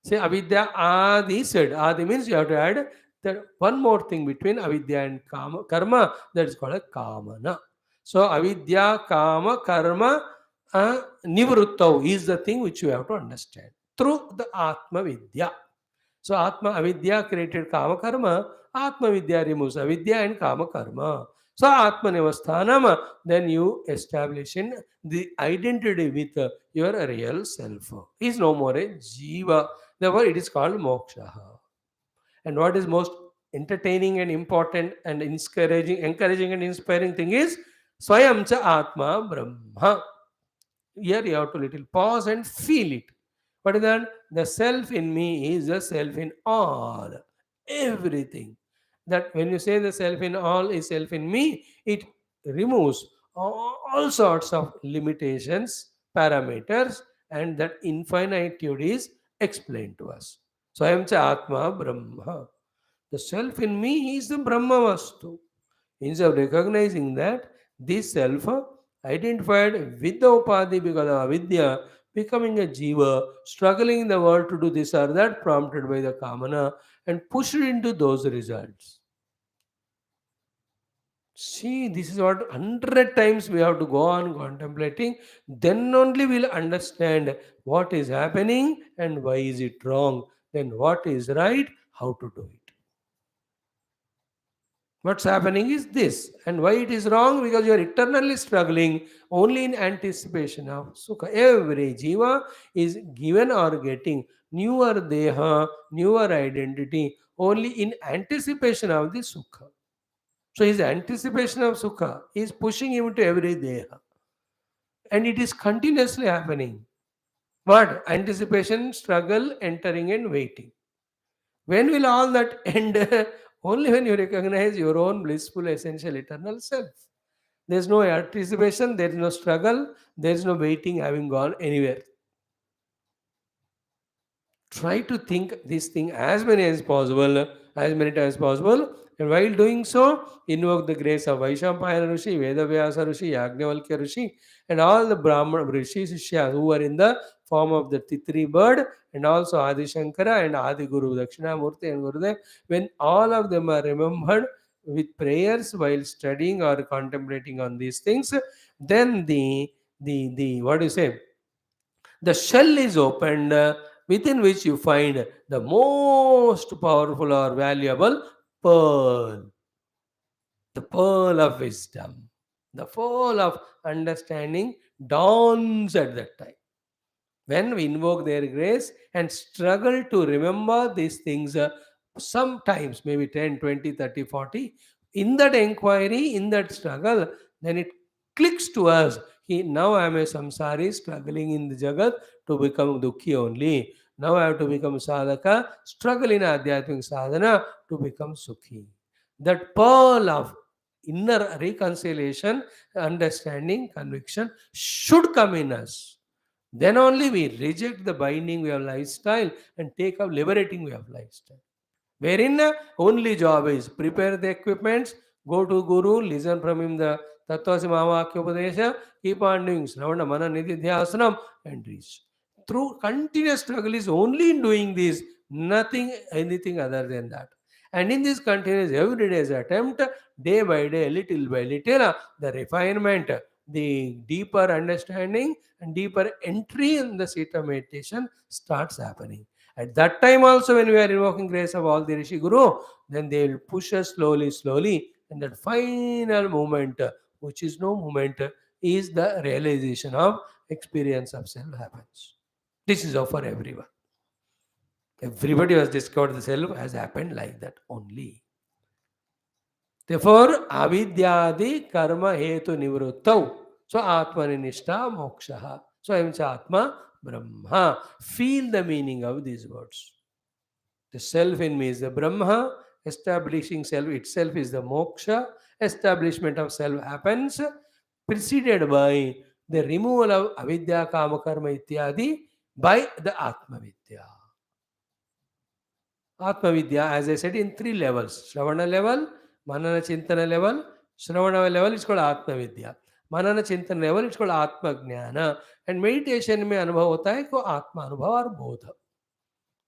Say avidya adi said. Adi means you have to add that one more thing between avidya and karma, that is called a kamana. So avidya, kama, karma, nivruttau is the thing which you have to understand through the Atma Vidya. So Atma Avidya created Kama Karma, Atma Vidya removes Avidya and Kama Karma. So Atma Nivasthanam, then you establish in the identity with your real self. He is no more a Jiva. Therefore, it is called Moksha. And what is most entertaining and important and encouraging and inspiring thing is Swayam cha Atma Brahma. Here you have to little pause and feel it. What is that? The self in me is the self in all. Everything. That when you say the self in all is self in me, it removes all sorts of limitations, parameters, and that infinitude is explained to us. So I am cha Atma Brahma. The self in me is the Brahma Vastu. Instead of recognizing that this self identified with the upadhi because of avidya, becoming a jiva, struggling in the world to do this or that, prompted by the kamana, and pushed into those results. See, this is what 100 times we have to go on contemplating. Then only we'll understand what is happening and why is it wrong. Then what is right, how to do it. What's happening is this, and why it is wrong, because you are eternally struggling only in anticipation of sukha. Every jiva is given or getting newer deha, newer identity only in anticipation of the sukha. So his anticipation of sukha is pushing him to every deha, and it is continuously happening. What? Anticipation, struggle, entering, and waiting. When will all that end? Only when you recognize your own blissful, essential, eternal self. There is no anticipation, there is no struggle, there is no waiting having gone anywhere. Try to think this thing as many times possible, and while doing so, invoke the grace of Vaishampayana Rishi, Vedavyasa Rishi, Yagnavalkya Rishi, and all the Brahmana Rishi Shishya who are in the form of the Titri bird, and also Adi Shankara and Adi Guru Dakshinamurti and Gurudev. When all of them are remembered with prayers while studying or contemplating on these things, then the what do you say? The shell is opened, within which you find the most powerful or valuable pearl, the pearl of wisdom, the pearl of understanding dawns at that time. When we invoke their grace and struggle to remember these things, sometimes maybe 10, 20, 30, 40, in that inquiry, in that struggle, then it clicks to us. Now I am a samsari struggling in the jagat to become dukhi only. Now I have to become sadhaka, struggle in adhyatmic sadhana to become sukhi. That pearl of inner reconciliation, understanding, conviction should come in us. Then only we reject the binding way of lifestyle and take up liberating way of lifestyle. Wherein only job is prepare the equipments, go to Guru, listen from him the Tattvasi Mahavakya Upadesha, keep on doing Sravana Mana Nididhyasanam and reach. Through continuous struggle is only in doing this, nothing, anything other than that. And in this continuous everyday's attempt, day by day, little by little, the refinement, the deeper understanding and deeper entry in the state of meditation starts happening. At that time also, when we are invoking grace of all the Rishi Guru, then they will push us slowly, slowly, and that final moment, which is no moment, is the realization of experience of self happens. This is for everyone. Everybody who has discovered the self has happened like that only. Therefore, avidyadi karma hetu nivruttau. So, atmanishta moksha. So, I am Atma Brahma. Feel the meaning of these words. The self in me is the Brahma. Establishing self itself is the moksha. Establishment of self happens preceded by the removal of avidya, kama, karma, ityadi by the Atma Vidya. Atma Vidya, as I said, in three levels: Shravana level, Manana Chintana level. Shravana level is called Atma Vidya. Manana Chintana level is called Atma Jnana. And meditation में अनुभव होता है को आत्मा अनुभव और बोध.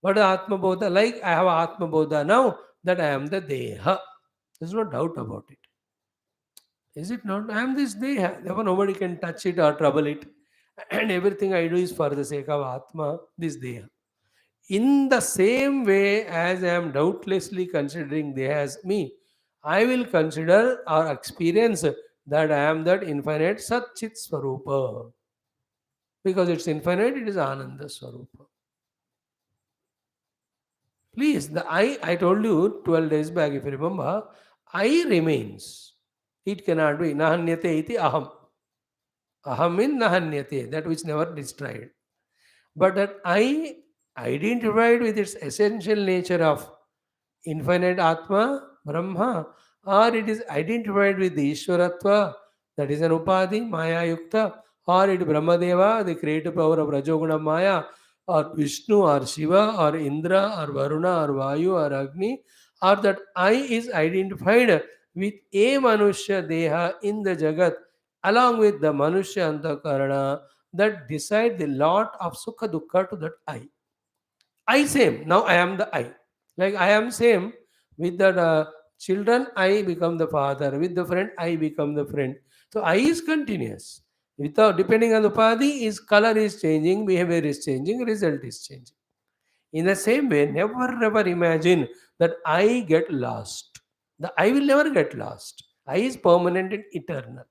What is Atma Bodha? Like I have Atma Bodha now that I am the Deha. There's no doubt about it. Is it not? I am this Deha. Therefore, nobody can touch it or trouble it. And everything I do is for the sake of Atma, this Deha. In the same way as I am doubtlessly considering Deha as me, I will consider or experience that I am that infinite Satchit Swarupa. Because it's infinite, it is Ananda Swarupa. Please, the I told you 12 days back, if you remember, I remains. It cannot be. Nahanyate iti aham. Aham in nahanyate, that which never destroyed. But that I identified with its essential nature of infinite Atma, Brahma, or it is identified with the Ishwaratva, that is an Upadhi, Maya Yukta, or it Brahmadeva, the creative power of Rajoguna Maya, or Vishnu, or Shiva, or Indra, or Varuna, or Vayu, or Agni, or that I is identified with a Manushya Deha in the Jagat, along with the Manushya Antakarana, that decide the lot of Sukha Dukkha to that I. I same. Now I am the I. Like I am same with that Children, I become the father. With the friend, I become the friend. So I is continuous. Without depending on the upadhi, his color is changing, behavior is changing, result is changing. In the same way, never ever imagine that I get lost. The I will never get lost. I is permanent and eternal.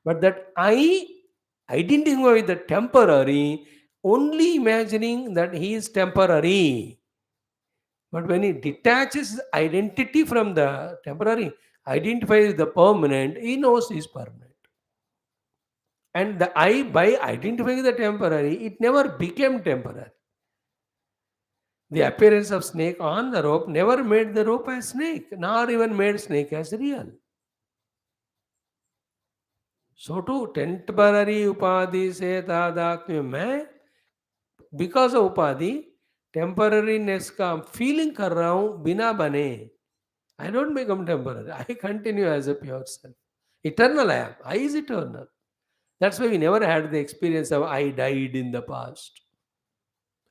But that I identify with the temporary, only imagining that he is temporary. But when he detaches identity from the temporary, identifies the permanent, he knows he is permanent. And the I, by identifying the temporary, it never became temporary. The appearance of snake on the rope never made the rope as snake, nor even made snake as real. So too, temporary upadhi se तादात्म्य में, because of upadhi, temporariness का feeling कर रहा हूँ बिना बने. I don't become temporary. I continue as a pure self. Eternal I am. I is eternal. That's why we never had the experience of I died in the past.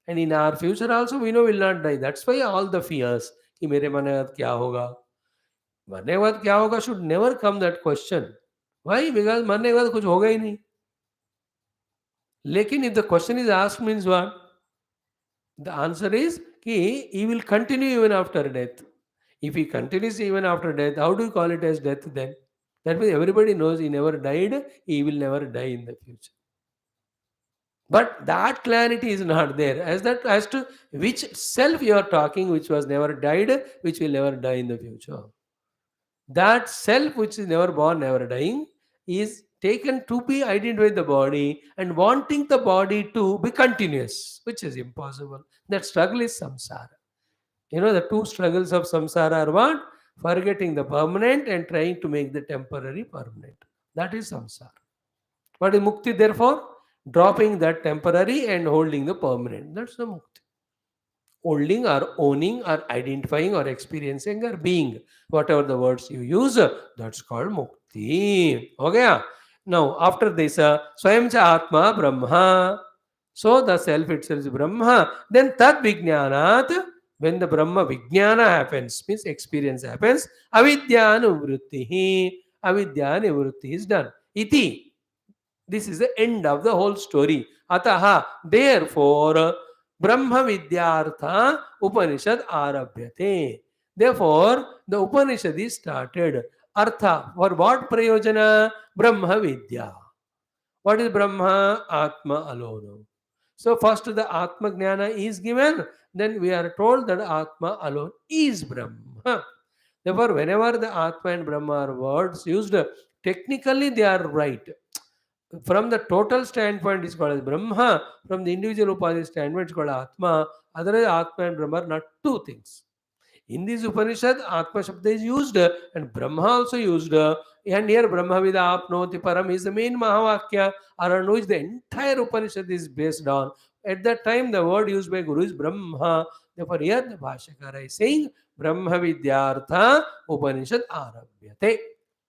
And in our future also, we know we will not die. That's why all the fears, कि मेरे मरने के बाद क्या होगा, मरने के बाद क्या होगा should never come that question. Why? Because मरने के बाद कुछ होगा ही नहीं. लेकिन if the question is asked means what? The answer is कि he will continue even after death. If he continues even after death, how do you call it as death then? That means everybody knows he never died, he will never die in the future. But that clarity is not there. As to which self you are talking, which was never died, which will never die in the future. That self which is never born, never dying, is taken to be identified with the body and wanting the body to be continuous, which is impossible. That struggle is samsara. You know, the two struggles of samsara are what? Forgetting the permanent and trying to make the temporary permanent. That is samsara. What is mukti therefore? Dropping that temporary and holding the permanent. That's the mukti. Holding or owning or identifying or experiencing or being, whatever the words you use, that's called mukti. Okay? Now, after this, Swayam cha Atma Brahma. So the self itself is Brahma. Then Tad Vijnanat, when the Brahma Vijnana happens, means experience happens, Avidya Nivrutti. Avidya Nivrutti is done. Iti. This is the end of the whole story. Ataha, therefore, Brahma Vidyartha Upanishad Arabhyate. Therefore, the Upanishad is started. Artha, for what prayojana? Brahma Vidya. What is Brahma? Atma alone. So, first the Atma Jnana is given, then we are told that Atma alone is Brahma. Therefore, whenever the Atma and Brahma are words used, technically they are right. From the total standpoint, it's called as Brahma. From the individual Upadhi standpoint, it's called Atma. Otherwise, Atma and Brahma are not two things. In this Upanishad, Atma Shabda is used and Brahma also used. And here, Brahma Vida Apnoti Param is the main Mahavakya, around which the entire Upanishad is based on. At that time, the word used by Guru is Brahma. Therefore, here the Bhashyakara is saying Brahma Vidyartha Upanishad Arabhyate.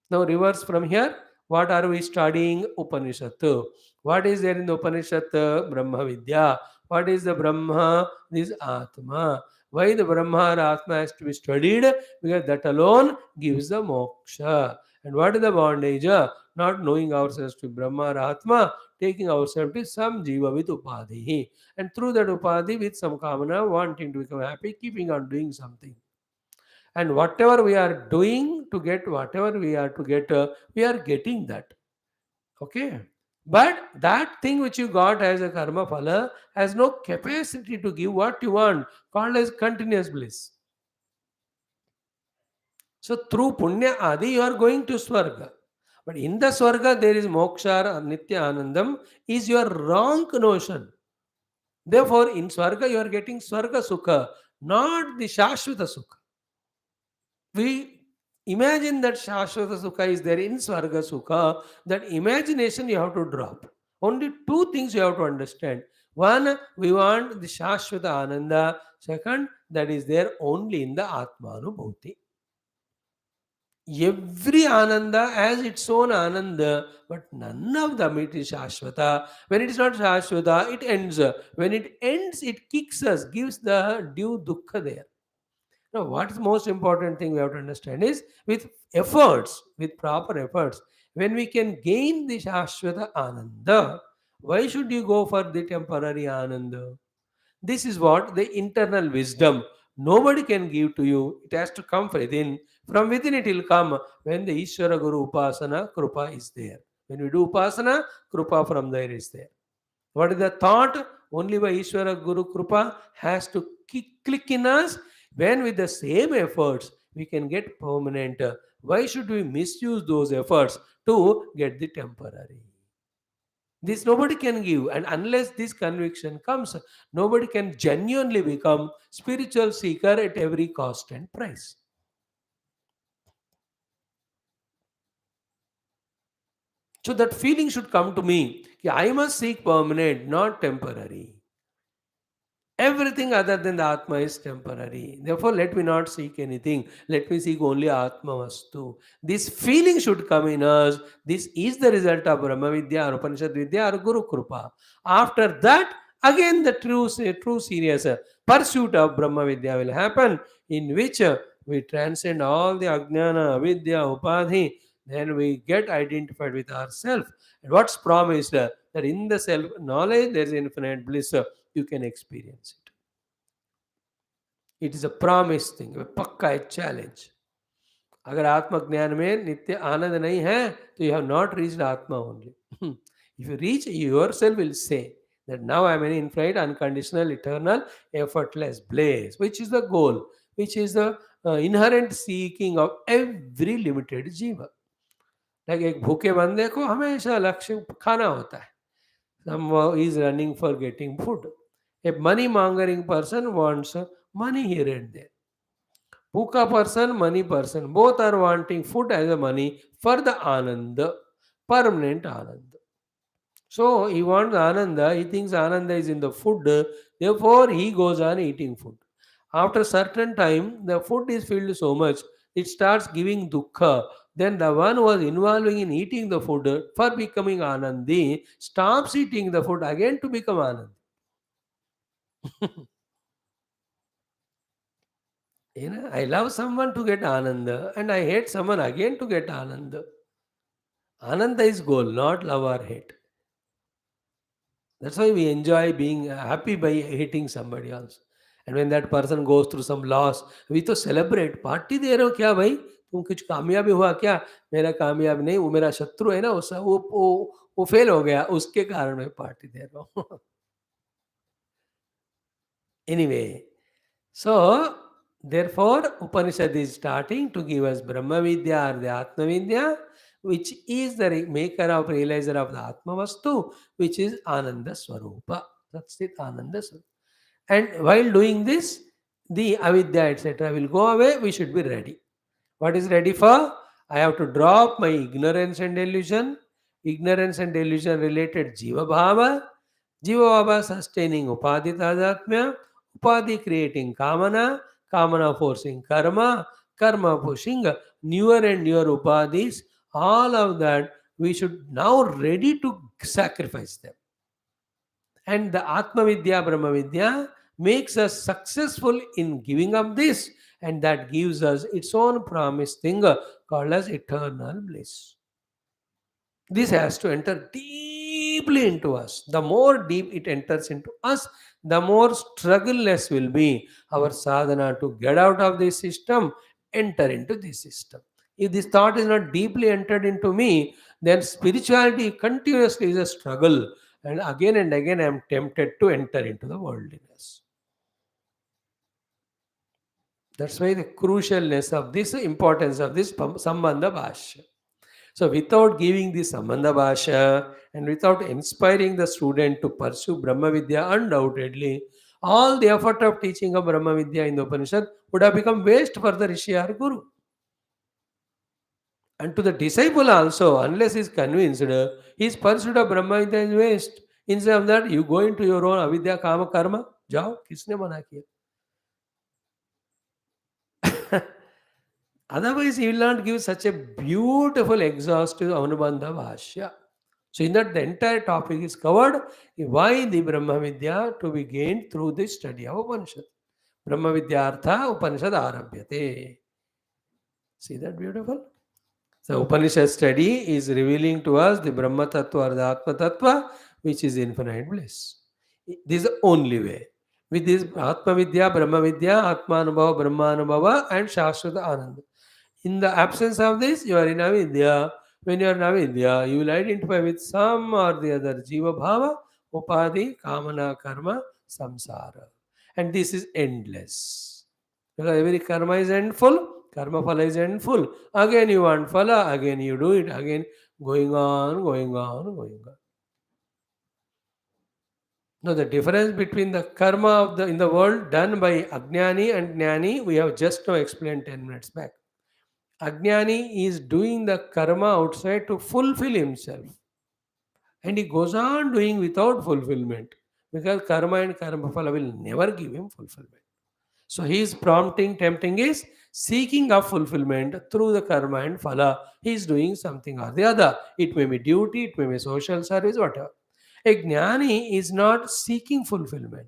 Now, reverse from here. What are we studying? Upanishad. What is there in the Upanishad? Brahma Vidya. What is the Brahma? This Atma. Why the Brahma or Atma has to be studied? Because that alone gives the moksha. And what is the bondage? Not knowing ourselves to Brahma or Atma, taking ourselves to some jiva with upadhi. And through that upadhi with some kamana, wanting to become happy, keeping on doing something. And whatever we are doing to get whatever we are to get, we are getting that. Okay? But that thing which you got as a karma phala has no capacity to give what you want, called as continuous bliss. So through punya adi, you are going to swarga. But in the swarga, there is moksha or nitya anandam, is your wrong notion. Therefore, in swarga, you are getting swarga sukha, not the shashvata sukha. We imagine that Shashvata Sukha is there in Swarga Sukha. That imagination you have to drop. Only two things you have to understand. One, we want the Shashvata Ananda. Second, that is there only in the Atmanubhuti. Every Ananda has its own Ananda, but none of them it is Shashvata. When it is not Shashvata, it ends. When it ends, it kicks us, gives the due dukkha there. Now, what is most important thing we have to understand is with efforts, with proper efforts, when we can gain the Shashwata Ananda, why should you go for the temporary Ananda? This is what the internal wisdom nobody can give to you. It has to come within. From within it will come when the Ishvara Guru Upasana, Krupa is there. When we do Upasana, Krupa from there is there. What is the thought? Only by Ishvara Guru Krupa has to click in us. When with the same efforts we can get permanent. Why should we misuse those efforts to get the temporary? This nobody can give, and unless this conviction comes, nobody can genuinely become spiritual seeker at every cost and price. So that feeling should come to me. I must seek permanent, not temporary. Everything other than the Atma is temporary. Therefore, let me not seek anything. Let me seek only Atma Vastu. This feeling should come in us. This is the result of Brahma Vidya or Upanishad Vidya or Guru Krupa. After that, again the true serious pursuit of Brahma Vidya will happen, in which we transcend all the Ajnana, Avidya, Upadhi. Then we get identified with ourselves. And what's promised? That in the self knowledge there is infinite bliss. You can experience it. It is a promise thing, a पक्का एक challenge. अगर आत्मज्ञान में नित्य आनंद नहीं है तो you have not reached आत्मा only. If you reach, you yourself will say that now I am an infinite, unconditional, eternal, effortless bliss, which is the goal, which is the inherent seeking of every limited jiva. Like एक भूखे बंदे को हमेशा लक्ष्य खाना होता है. Someone is running for getting food. A money mongering person wants money here and there. Puka person, money person, both are wanting food as a money for the ananda, permanent ananda. So he wants ananda, he thinks ananda is in the food, therefore he goes on eating food. After certain time, the food is filled so much, it starts giving dukkha. Then the one who was involving in eating the food for becoming anandi stops eating the food again to become anandi. I love someone to get ananda and I hate someone again to get ananda. Ananda is goal, not love or hate. That's why we enjoy being happy by hating somebody else. And when that person goes through some loss, we तो celebrate. Party दे रहे हो क्या भाई? तुम कुछ कामयाबी हुआ क्या? मेरा कामयाब नहीं, वो मेरा शत्रु है ना, वो फेल हो गया, उसके कारण मैं पार्टी दे रहा हूँ. Anyway, so therefore Upanishad is starting to give us Brahma Vidya or the Atma Vidya, which is the maker of realizer of the Atma Vastu, which is Ananda Swarupa. That's it, Ananda Swarupa. And while doing this, the avidya, etc., will go away. We should be ready. What is ready for? I have to drop my ignorance and delusion related Jiva Bhava, Jiva Bhava sustaining Upadhi Tadatmya, Upadhi creating Kamana forcing Karma pushing newer and newer Upadhis. All of that we should now ready to sacrifice them. And the Atma Vidya, Brahma Vidya makes us successful in giving up this, and that gives us its own promised thing called as eternal bliss. This has to enter deeply into us. The more deep it enters into us, the more struggleless will be our sadhana to get out of this system, enter into this system. If this thought is not deeply entered into me, then spirituality continuously is a struggle. And again I am tempted to enter into the worldliness. That's why the crucialness of this, importance of this Sambandha Bhashya. So without giving the Sambandha Bhashya and without inspiring the student to pursue Brahma Vidya, undoubtedly, all the effort of teaching of Brahma Vidya in the Upanishad would have become waste for the Rishi or Guru. And to the disciple also, unless he is convinced, his pursuit of Brahma Vidya is waste. Instead of that, you go into your own avidya, kama, karma. जाओ, किसने मना किया? Otherwise, he will not give such a beautiful, exhaustive Anubandha Bhashya. So, in that, the entire topic is covered. Why the Brahma Vidya to be gained through the study of Upanishad. Brahma Vidyartha Upanishad Arabhyate. See that beautiful? So Upanishad study is revealing to us the Brahma Tattva or the Atma Tattva, which is infinite bliss. This is the only way. With this Atma Vidya, Brahma Vidya, Atma Anubhava, Brahma Anubhava, and Shashwata Ananda. In the absence of this, you are in avidya. When you are in avidya, you will identify with some or the other jiva bhava, upadhi, kamana, karma, samsara. And this is endless. Because every karma is endful, karma phala is endful. Again you want phala, again you do it, again going on, going on, going on. Now the difference between the karma of the in the world done by Ajnani and Jnani, we have just now explained 10 minutes back. Ajnani is doing the karma outside to fulfill himself. And he goes on doing without fulfillment. Because karma and karma phala will never give him fulfillment. So his prompting, tempting is seeking of fulfillment through the karma and phala. He is doing something or the other. It may be duty, it may be social service, whatever. A jnani is not seeking fulfillment.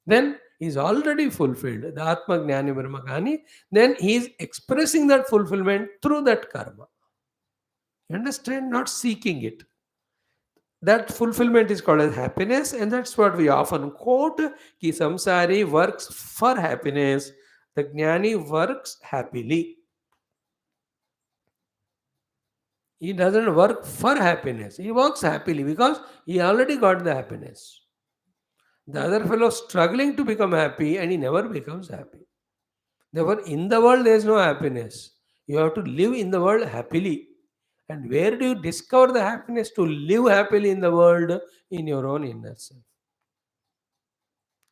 Then he is already fulfilled. The Atma Jnani Brahma Jnani. Then he is expressing that fulfillment through that karma. You understand? Not seeking it. That fulfillment is called as happiness, and that's what we often quote ki samsari works for happiness, the jnani works happily. He doesn't work for happiness, he works happily because he already got the happiness. The other fellow struggling to become happy and he never becomes happy. Therefore, in the world there is no happiness. You have to live in the world happily. And where do you discover the happiness to live happily in the world? In your own inner self.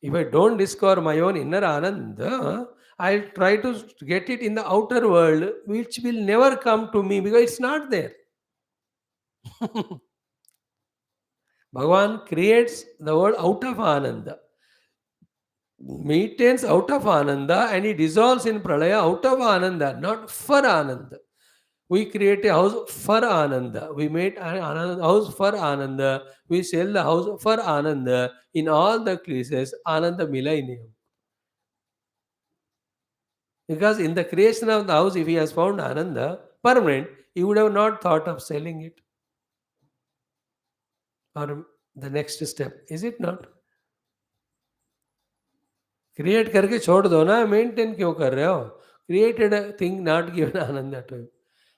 If I don't discover my own inner ananda, I'll try to get it in the outer world, which will never come to me because it's not there. Bhagavan creates the world out of ananda, maintains out of ananda, and he dissolves in pralaya out of ananda, not for ananda. We create a house for ananda. We make a house for ananda. We sell the house for ananda. In all the cases, ananda millennium. Because in the creation of the house, if he has found Ananda permanent, he would have not thought of selling it. Or the next step, is it not? Create करके छोड़ दो ना, maintain क्यों कर रहे हो? Created thing not given आनंद to you.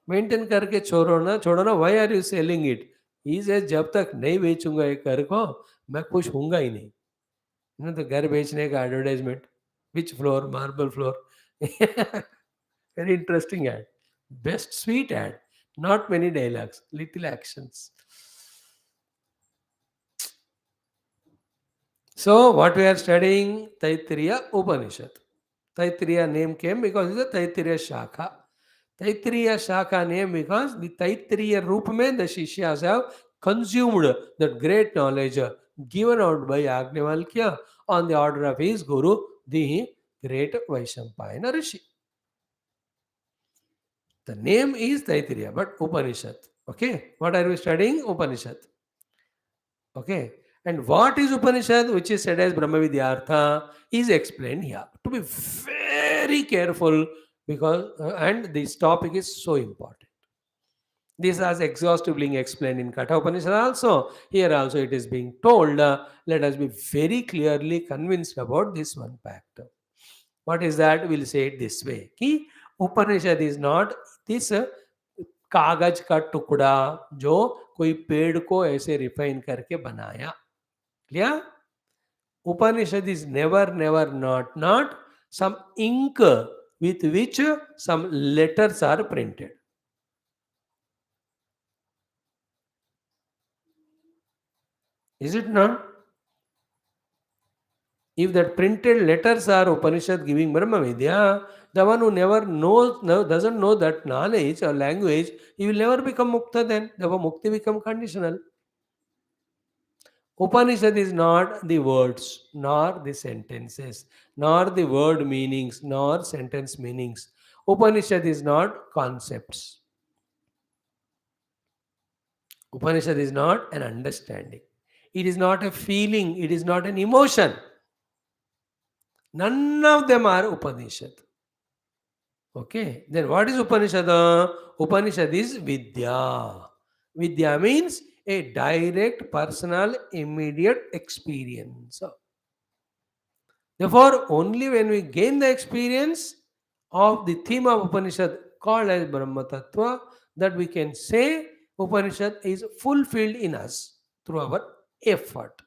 Maintain करके छोड़ो ना. Why are you selling it? ही से जब तक नहीं बेचूंगा एक घर को, मैं खुश होऊंगा ही नहीं. तो घर बेचने का advertisement, which floor? Marble floor. Very interesting ad. Best sweet ad. Not many dialogues, little actions. So, what we are studying? Taittiriya Upanishad. Taittiriya name came because it's a Taittiriya Shakha. Taittiriya Shakha name because the Taittiriya Roop mein the Shishyas have consumed that great knowledge given out by Agnivalkya on the order of his Guru, the great Vaishampayana Rishi. The name is Taittiriya, but Upanishad. Okay, what are we studying? Upanishad. Okay, and what is Upanishad, which is said as Brahma Vidyartha, is explained here. To be very careful because, and this topic is so important. This is exhaustively explained in Katha Upanishad also. Here also it is being told. Let us be very clearly convinced about this one fact. What is that? We'll say it this way. Ki Upanishad is not this कागज का टुकड़ा जो कोई पेड़ को ऐसे refine करके बनाया. Clear? Upanishad is never not some ink with which some letters are printed. Is it not? If that printed letters are Upanishad giving Brahma Vidya, the one who never knows, doesn't know that knowledge or language, he will never become Mukta then. Therefore, Mukti become conditional. Upanishad is not the words, nor the sentences, nor the word meanings, nor sentence meanings. Upanishad is not concepts. Upanishad is not an understanding. It is not a feeling. It is not an emotion. None of them are Upanishad. Okay, then what is Upanishad? Upanishad is Vidya. Vidya means a direct, personal, immediate experience. Therefore, only when we gain the experience of the theme of Upanishad called as Brahma Tattva, that we can say Upanishad is fulfilled in us through our effort.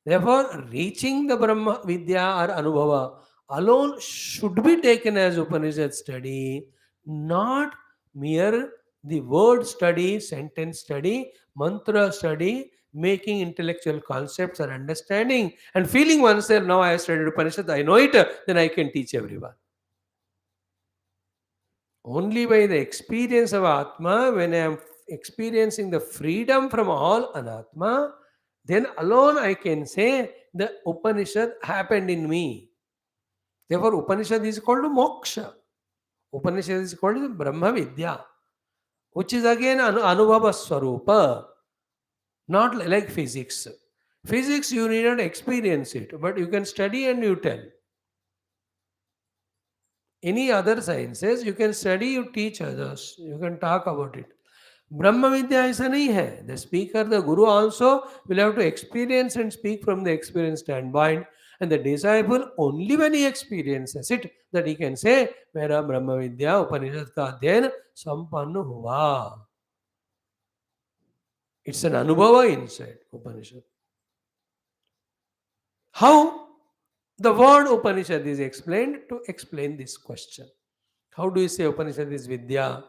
Therefore, reaching the Brahma Vidya or Anubhava alone should be taken as Upanishad study, not mere the word study, sentence study, mantra study, making intellectual concepts or understanding and feeling oneself, now I have studied Upanishad, I know it, then I can teach everyone. Only by the experience of Atma, when I am experiencing the freedom from all Anatma, then alone I can say the Upanishad happened in me. Therefore, Upanishad is called Moksha. Upanishad is called Brahma Vidya, which is again Anubhava Swarupa, not like physics. Physics, you need not experience it, but you can study and you tell. Any other sciences, you can study, you teach others, you can talk about it. ब्रह्म विद्या ऐसा नहीं है. The speaker, the guru also will have to experience and speak from the experience standpoint, and the disciple only when he experiences it that he can say मेरा ब्रह्म विद्या उपनिषद का अध्ययन संपन्न हुआ. It's an anubhava inside Upanishad. How the word Upanishad is explained to explain this question. How do you say Upanishad is Vidya?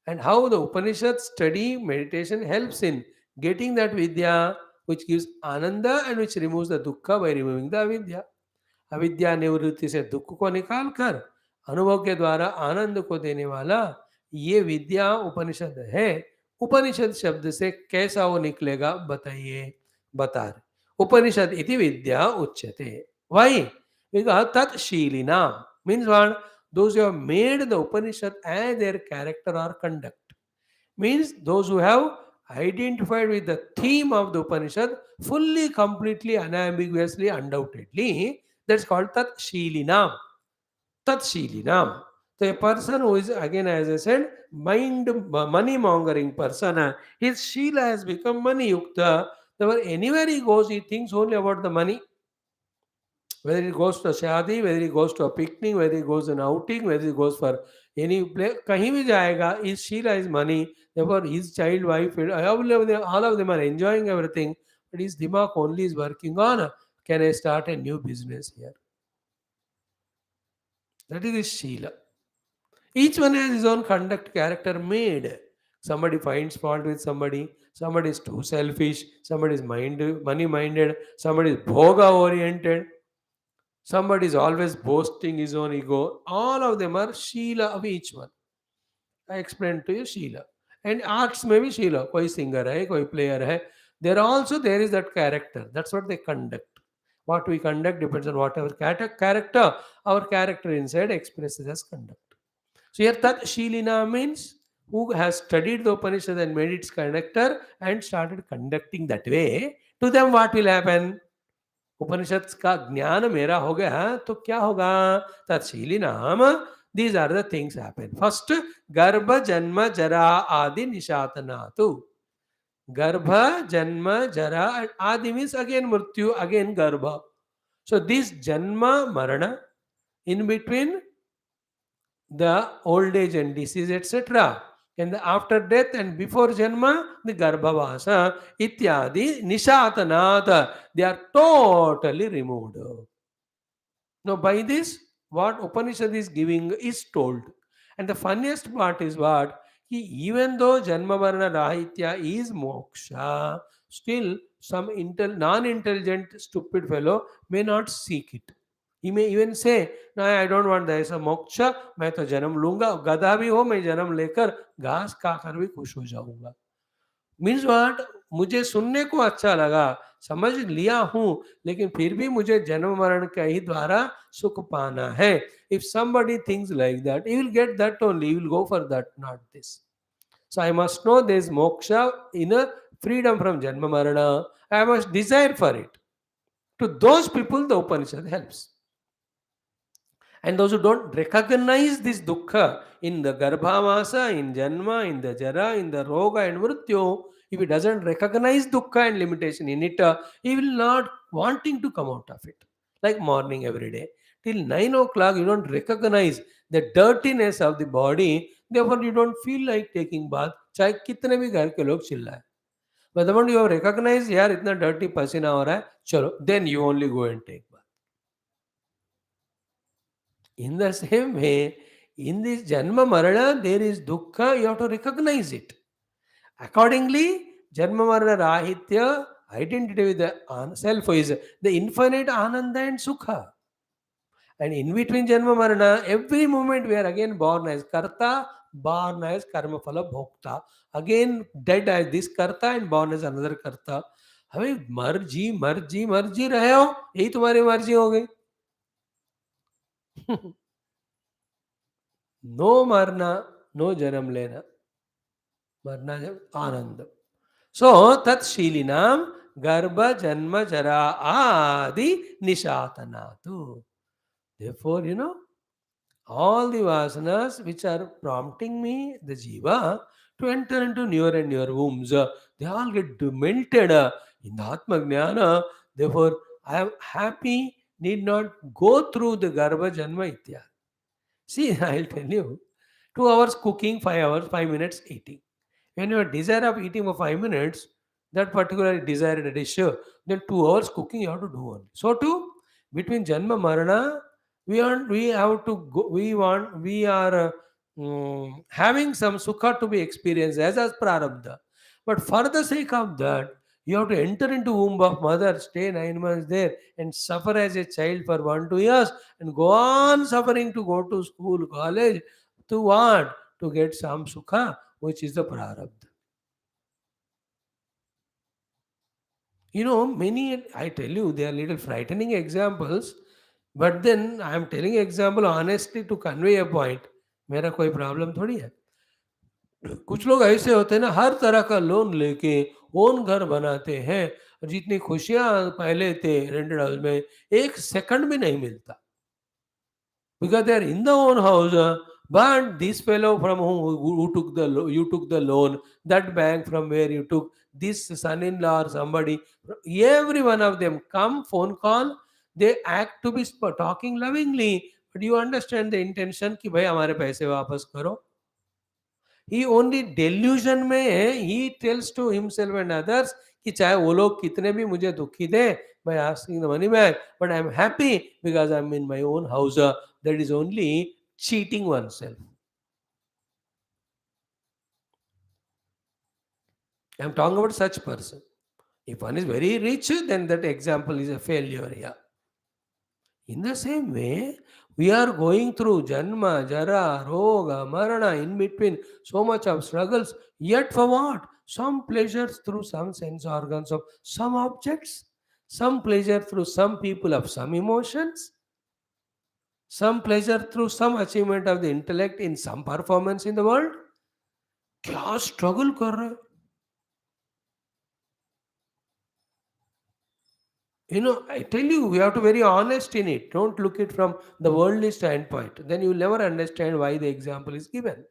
And how the Upanishad study, meditation helps in getting that Vidya which gives Ananda and which removes the Dukkha by removing the Avidya. अविद्या निवृत्ति से दुख को निकाल कर अनुभव के द्वारा आनंद को देने वाला ये विद्या उपनिषद है. उपनिषद शब्द से कैसा वो निकलेगा बताइए. बता रहे उपनिषद इति विद्या उच्यते. वाई बिकॉज तत्शीलिना means what those who have made the Upanishad as their character or conduct. Means those who have identified with the theme of the Upanishad fully, completely, unambiguously, undoubtedly, that's called Tat Shilinam. Tat Shilinam. So a person who is, again, as I said, money mongering person, his Shila has become money yukta. Therefore, anywhere he goes, he thinks only about the money. Whether it goes to a shadi, whether it goes to a picnic, whether it goes an outing, whether it goes for any place, कहीं भी जाएगा, his Sheila is money. Therefore, his child, wife, all of them are enjoying everything. But his dimag only is working on, can I start a new business here? That is his Sheila. Each one has his own conduct, character made. Somebody finds fault with somebody. Somebody is too selfish. Somebody is money minded. Somebody is bhoga oriented. Somebody is always boasting his own ego. All of them are Sheila of each one. I explained to you Sheila. And arts may be Sheila. Koi singer hai, koi player hai. There is that character. That's what they conduct. What we conduct depends on whatever character our character inside expresses as conduct. So here Tat Shilina means who has studied the Upanishad and made its conductor and started conducting that way. To them what will happen? उपनिषद का ज्ञान मेरा हो गया तो क्या होगा. तत्शीली नाम these are the things happen. First गर्भ जन्म जरा आदि निशातना. तो गर्भ जन्म जरा आदि मीन्स अगेन मृत्यु, अगेन गर्भ. सो दिस जन्म मरण in between the old age and disease etc, and the after death and before janma the garbhavasa ityadi nishatanat, they are totally removed. Now by this what Upanishad is giving is told, and the funniest part is what even though janma marana rahitya is moksha, still some non-intelligent stupid fellow may not seek it. He may even say, no, I don't want that. ऐसा मोक्ष मैं तो जन्म लूंगा, गधा भी हो मैं जन्म लेकर घास खाकर भी खुश हो जाऊंगा. मीन्स व्हाट, मुझे सुनने को अच्छा लगा, समझ लिया हूं, लेकिन फिर भी मुझे जन्म मरण के ही द्वारा सुख पाना है. If somebody thinks like that, he will get that only, he will go for that, not this. So I must know there is moksha, inner freedom from janma marana. I must desire for it. To those people, the Upanishad helps. And those who don't recognize this dukkha in the garbhamasa, in janma, in the jara, in the roga and mrityu, if he doesn't recognize dukkha and limitation in it, he will not wanting to come out of it. Like morning every day. Till 9 o'clock, you don't recognize the dirtiness of the body, therefore you don't feel like taking bath. चाहे कितने भी घर के लोग चिल्लाए. But the moment you have recognized, यार इतना dirty पसीना हो रहा है, चलो, then you only go and take bath. In the same way, in this Janma Marana, there is dukkha, you have to recognize it. Accordingly, Janma Marana Rahitya, identity with the self is the infinite Ananda and Sukha. And in between Janma Marana, every moment we are again born as Karta, born as Karma Phala Bhokta. Again dead as this Karta and born as another Karta. हमें मर्जी मर्जी मर्जी रहे हो, यही तुम्हारी मर्जी हो गई. नो मरना, नो जन्म लेना, मरना जब आनंद. सो तत्शीलिनाम गर्भ जन्म जरा आदि निशातनातु. Therefore, all the vasanas which are prompting me, the jiva, to enter into newer and newer wombs, they all get melted in the Atma Jnana. Therefore, I am happy, need not go through the Garbha Janma Itya. See, I'll tell you, 2 hours cooking, 5 hours, 5 minutes eating. When your desire of eating for 5 minutes, that particular desired dish, then 2 hours cooking you have to do only. So too, between Janma Marana, we have to go, we are having some sukha to be experienced as prarabdha. But for the sake of that, you have to enter into womb of mother, stay 9 months there, and suffer as a child for 1 2 years, and go on suffering to go to school, college, to what? To get some sukha, which is the prarabdha. Many, I tell you, they are little frightening examples, but then I am telling example honestly to convey a point. मेरा कोई problem थोड़ी है. कुछ लोग ऐसे होते हैं ना, हर तरह का लोन लेके ओन घर बनाते हैं, और जितनी खुशियां पहले थे रेंटेड हाउस में, एक सेकंड भी नहीं मिलता. Because they are in the own house, but this fellow from who took you took the loan, that bank from where you took, this son-in-law or somebody, every one of them come phone call, they act to be talking lovingly, but you understand the intention कि भाई हमारे पैसे वापस करो. He only delusion में है, he tells to himself and others कि चाहे वो लोग कितने भी मुझे दुखी दे, by asking the money back, but I am happy because I am in my own house. That is only cheating oneself. I am talking about such person. If one is very rich, then that example is a failure here. In the same way, we are going through Janma, Jara, Roga, Marana, in between, so much of struggles. Yet for what? Some pleasures through some sense organs of some objects, some pleasure through some people of some emotions, some pleasure through some achievement of the intellect in some performance in the world. क्या struggle कर रहे हो? I tell you, we have to be very honest in it. Don't look it from the worldly standpoint. Then you will never understand why the example is given.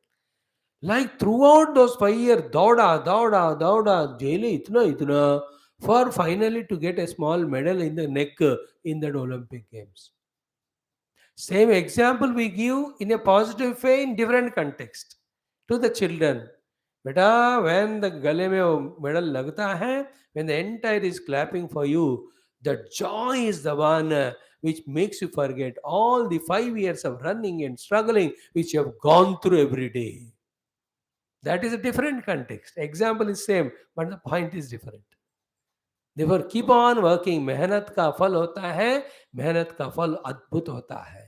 Like throughout those 5 years, dauda, daily, itna, for finally to get a small medal in the neck in that Olympic Games. Same example we give in a positive way in different context to the children. Beta, when the gale mein wo medal lagta hai, when the entire is clapping for you, the joy is the one which makes you forget all the 5 years of running and struggling which you have gone through every day. That is a different context. Example is same, but the point is different. Therefore, keep on working. मेहनत का फल होता है, मेहनत का फल अद्भुत होता है.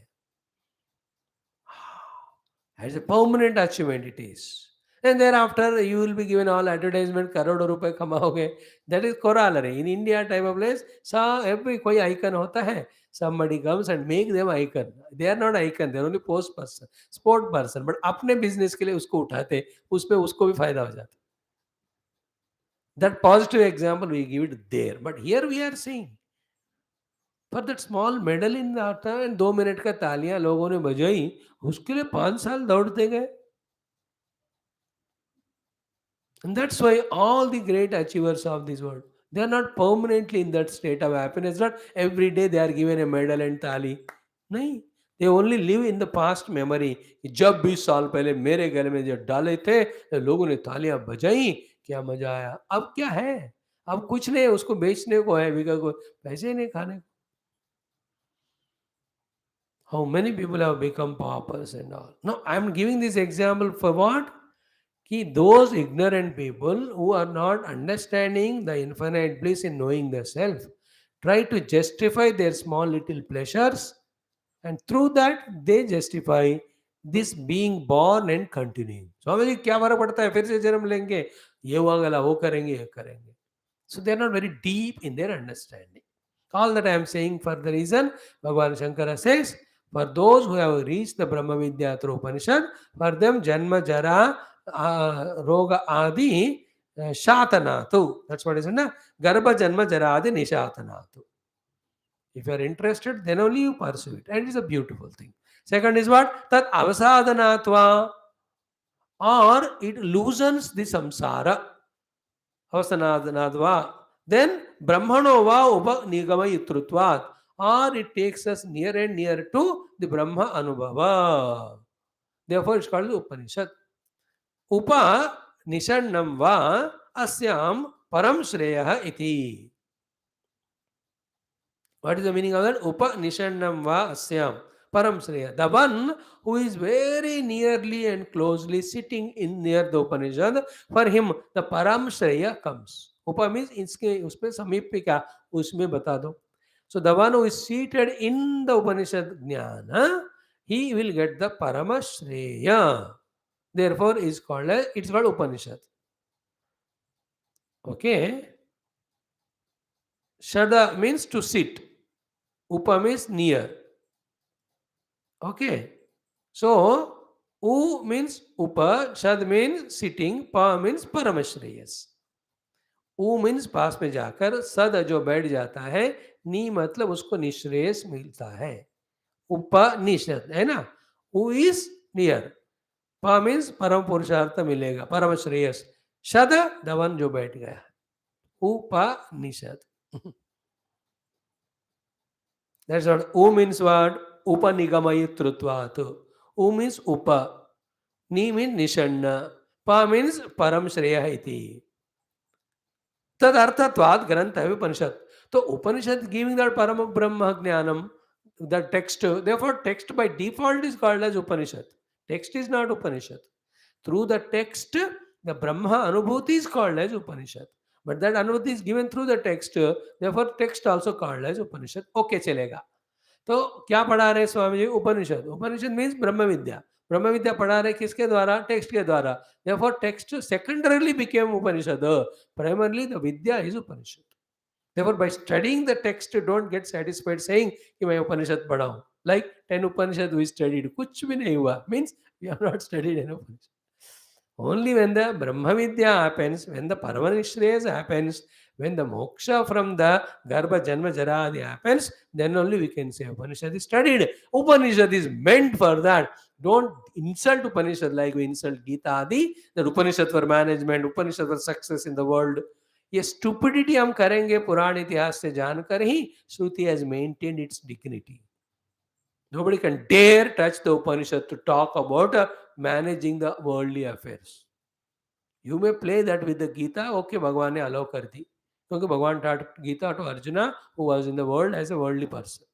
As a permanent achievement it is. And thereafter you will be given all advertisement, करोड़ों रुपए कमाओगे. That is corollary. In India type of place, so every कोई icon होता है. Somebody comes and make them icon. They are not icon, they are only post person, sport person. But अपने business के लिए उसको उठाते, उसपे उसको भी फायदा हो जाता. That positive example we give it there. But here we are seeing for that small medal in आता एंड 2 मिनट का तालियां लोगों ने बजाई, उसके लिए 5 साल दौड़ते गए. And that's why all the great achievers of this world, they are not permanently in that state of happiness. Not every day they are given a medal and tali. नहीं, they only live in the past memory. जब 20 साल पहले मेरे गले में जब डाले थे तो लोगों ने तालियां बजाई, क्या मजा आया. अब क्या है? अब कुछ नहीं, उसको बेचने को है, बिका को पैसे ही नहीं खाने को. How many people have become paupers and all. Now I am giving this example for what? Ki those ignorant people who are not understanding the infinite bliss in knowing the self try to justify their small little pleasures, and through that they justify this being born and continuing. Swami ji क्या फर्क पड़ता है, फिर से जन्म लेंगे, ये हुआ गला वो करेंगे ये करेंगे. So they are not very deep in their understanding. All that I am saying for the reason Bhagavan Shankara says, for those who have reached the Brahma Vidya through Upanishad, for them Janma Jara Roga Adi Shatanatu. That's what is it, na? Garbha Janma Jara Adi Nishatanatu. If you are interested, then only you pursue it. And it's a beautiful thing. Second is what? Tat avasadhanatva, or it loosens the samsara. Avasanadhanatva. Then Brahmano va upa nigama yutrutvat, or it takes us near and near to the Brahma Anubhava. Therefore, it's called the Upanishad. Upa nishannam va asyam param shreya iti. What is the meaning of that? Upanishannam va asyam param shreya. The one who is very nearly and closely sitting in near the Upanishad, for him the param shreya comes. Upa means इसके उसमें समीप पे क्या उसमें बता दो. So the one who is seated in the Upanishad jnana, he will get the parama shreya. Therefore, it's called Upanishad. Okay. Shada means to sit. Upa means near. Okay. So, U means Upa, Shad means sitting, Pa means Paramashreyas. U means पास में जाकर, सद जो बैठ जाता है, नी मतलब उसको निश्रेयस मिलता है. उपनिषद है ना. U is near. Pa means परम पुरुषार्थ मिलेगा, परम श्रेयस. शद दवन जो बैठ गया. Upanishad. That's what U means what? Upanigamayutrutvat. U means Upa. Ni means Nishanna. Pa means Param Shreya iti. Tad arthatvat grantha Upanishad. So Upanishad giving that Param Brahma Jnanam, the text, therefore text by default is called as Upanishad. Text is not Upanishad. Through the text, the Brahma Anubhuti is called as Upanishad. But that Anubhuti is given through the text, therefore text also called as Upanishad. Okay, chalega. तो क्या पढ़ा रहे स्वामी जी? उपनिषद. उपनिषद means ब्रह्म विद्या. ब्रह्म विद्या पढ़ा रहे किसके द्वारा? Text के द्वारा. Therefore text secondarily became Upanishad. Primarily the vidya is Upanishad. Therefore by studying the text, don't get satisfied saying कि मैं उपनिषद पढ़ा हूँ. Like 10 Upanishad we studied, कुछ भी नहीं हुआ. Means we have not studied an Upanishad. Only when the Brahma Vidya happens, when the Paramanishreya happens, when the moksha from the Garbha Janma Jaradi happens, then only we can say Upanishad is studied. Upanishad is meant for that. Don't insult Upanishad like we insult Gita Adi. The Upanishad for management, Upanishad for success in the world. ये stupidity हम करेंगे पुराण इतिहास से जानकर ही श्रुति has maintained its dignity. Nobody can dare touch the Upanishad to talk about managing the worldly affairs. You may play that with the Gita, okay, Bhagavan ने allow कर दी. क्योंकि भगवान taught Gita to Arjuna who was in the world as a worldly person.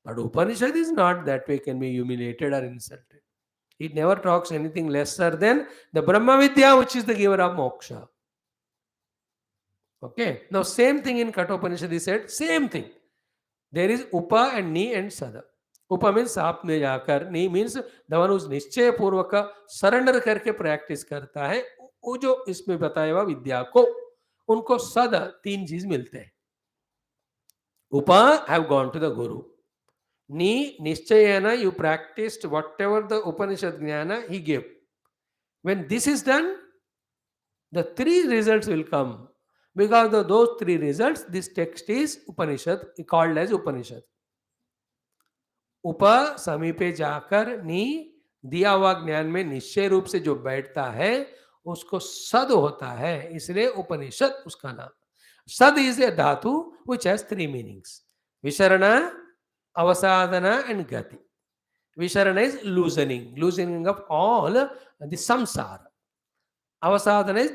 But Upanishad is not that way, can be humiliated or insulted. It never talks anything lesser than the Brahma Vidya, which is the giver of moksha. Okay. Now same thing in Kathopanishad is said, same thing. There is Upa and Ni and Sada. Upa means आप में जाकर, Ni means the one who's निश्चय पूर्वक surrender करके practice करता है, वो जो इसमें बताया हुआ विद्या को, उनको सदा 3 चीज मिलते हैं. Upa have gone to the Guru. Ni nischayana, you practiced whatever the Upanishad jnana he gave. When this is done, the 3 results will come. Because of those three results, this text is Upanishad, called as Upanishad. उप समीपे जाकर नी दिया हुआ ज्ञान में निश्चय रूप से जो बैठता है उसको सद होता है, इसलिए उपनिषद उसका नाम. सद is a dhatu which has three meanings: विशरण, अवसाधना एंड गति. विशरण is loosening of all the samsara. Avasadhana is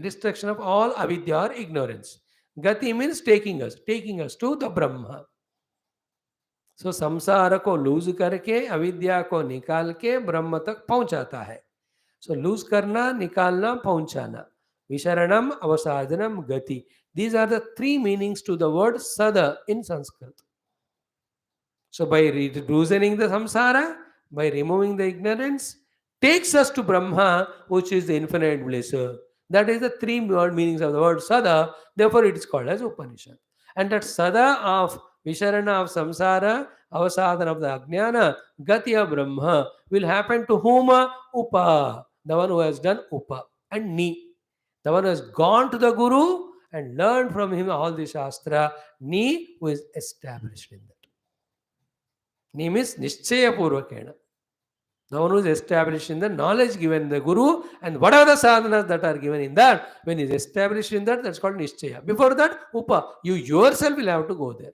destruction of all avidya or ignorance. Gati means taking us to the Brahma. सो संसार को लूज करके अविद्या को निकाल के ब्रह्म तक पहुंचाता है. सो लूज करना, निकालना, पहुंचाना. विशरणम, अवसाधनम, गति. These are the three meanings to the word sada in Sanskrit. So by loosening the samsara, by removing the ignorance, takes us to Brahma, which is the infinite bliss. That is the three word meanings of the word sada. Therefore, it is called as Upanishad. And that sada of Visharana of samsara, avasadhana of the ajnana, gati of Brahma will happen to whom? Upa, the one who has done upa, and ni, the one who has gone to the Guru and learned from him all the Shastra. Ni, who is established in that. Ni means Nishchaya Purvakena. The one who is established in the knowledge given in the Guru, and whatever the sadhanas that are given in that, when he is established in that, that's called Nishchaya. Before that, Upa. You yourself will have to go there.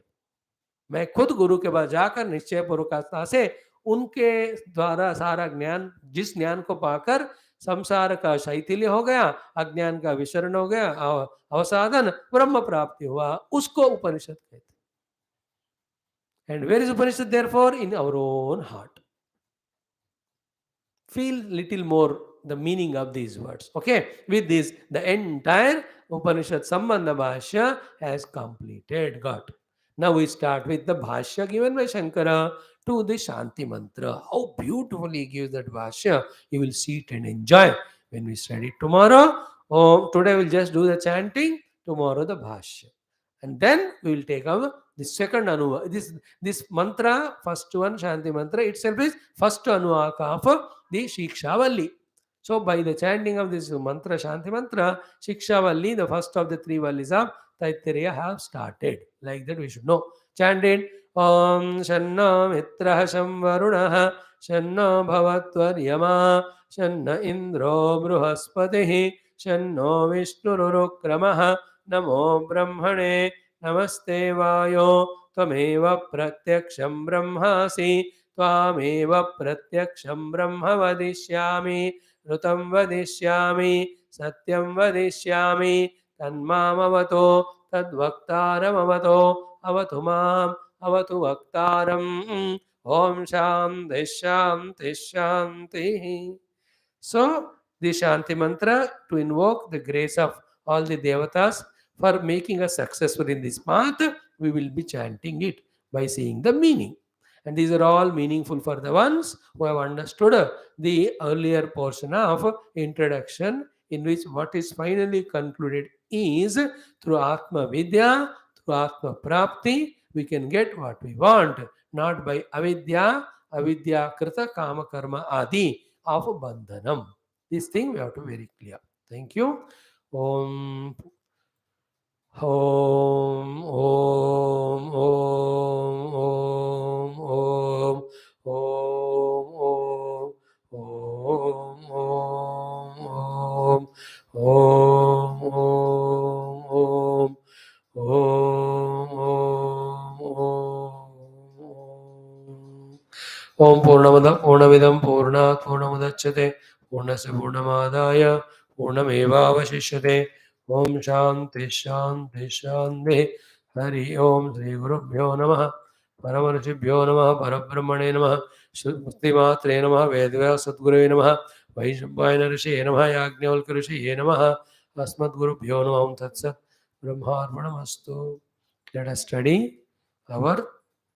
मैं खुद गुरु के पास जाकर निश्चय पूर्वकता से उनके द्वारा सारा ज्ञान, जिस ज्ञान को पाकर संसार का शैथिल्य हो गया, अज्ञान का विसरण हो गया, अवसाधन ब्रह्म प्राप्ति हुआ, उसको उपनिषद कहते हैं. And where is Upanishad therefore? In our own heart. Feel little more the meaning of these words. Okay, with this, the entire Upanishad Sambandha Bhashya has completed. Got. Now we start with the Bhashya given by Shankara to the Shanti Mantra. How beautifully he gives that Bhashya. You will see it and enjoy when we study tomorrow. Today we'll just do the chanting, tomorrow the Bhashya. And then we will take up the second Anuvaka. This mantra, first one, Shanti Mantra, itself is first Anuvaka of the Siksha Valli. So by the chanting of this mantra, Shanti Mantra, Siksha Valli, the first of the three Vallis of Taittiriya have started. Like that we should know. Chanted Om Shanna Mitraha Samvarunaha Shanna Bhavatvaryama Shanna Indro Bruhaspatihi Shanno Vishnurukramaha Namo Brahmane Namaste Vayo Tvameva Pratyaksham Brahmasi Tvameva Pratyaksham Brahma Vadishyami Rutam Vadishyami Satyam Vadishyami Tanmamavato Tadvaktaram Avatu Mam Avatu Vaktaram Om Shanti Shanti Shanti. So the Shanti Mantra to invoke the grace of all the devatas for making us successful in this path, we will be chanting it by seeing the meaning. And these are all meaningful for the ones who have understood the earlier portion of introduction, in which what is finally concluded is through Atma Vidya, through Atma Prapti, we can get what we want, not by avidya, avidya krita kama karma adi of bandhanam. This thing we have to be very clear. Thank you. Om Om Om Om Om Om Om Om Om Om Om Purnamada Purnavidam Purnat Purnamudachyate Purnasya Purnamadaya Purnamevavashishyate. Om Shanti Shanti Shanti. Hari Om Sri Gurubhyo Namaha Paramarshibhyo Namaha Parabrahmane Namaha Muktimatre Namaha Vedvya Sadgurave Namaha Vaishambhaya Rishi Namaha Yajnavalkya Rishi Namaha Asmat Gurubhyo Namaha Om Tat Sat Brahmarpanamastu. Let us study our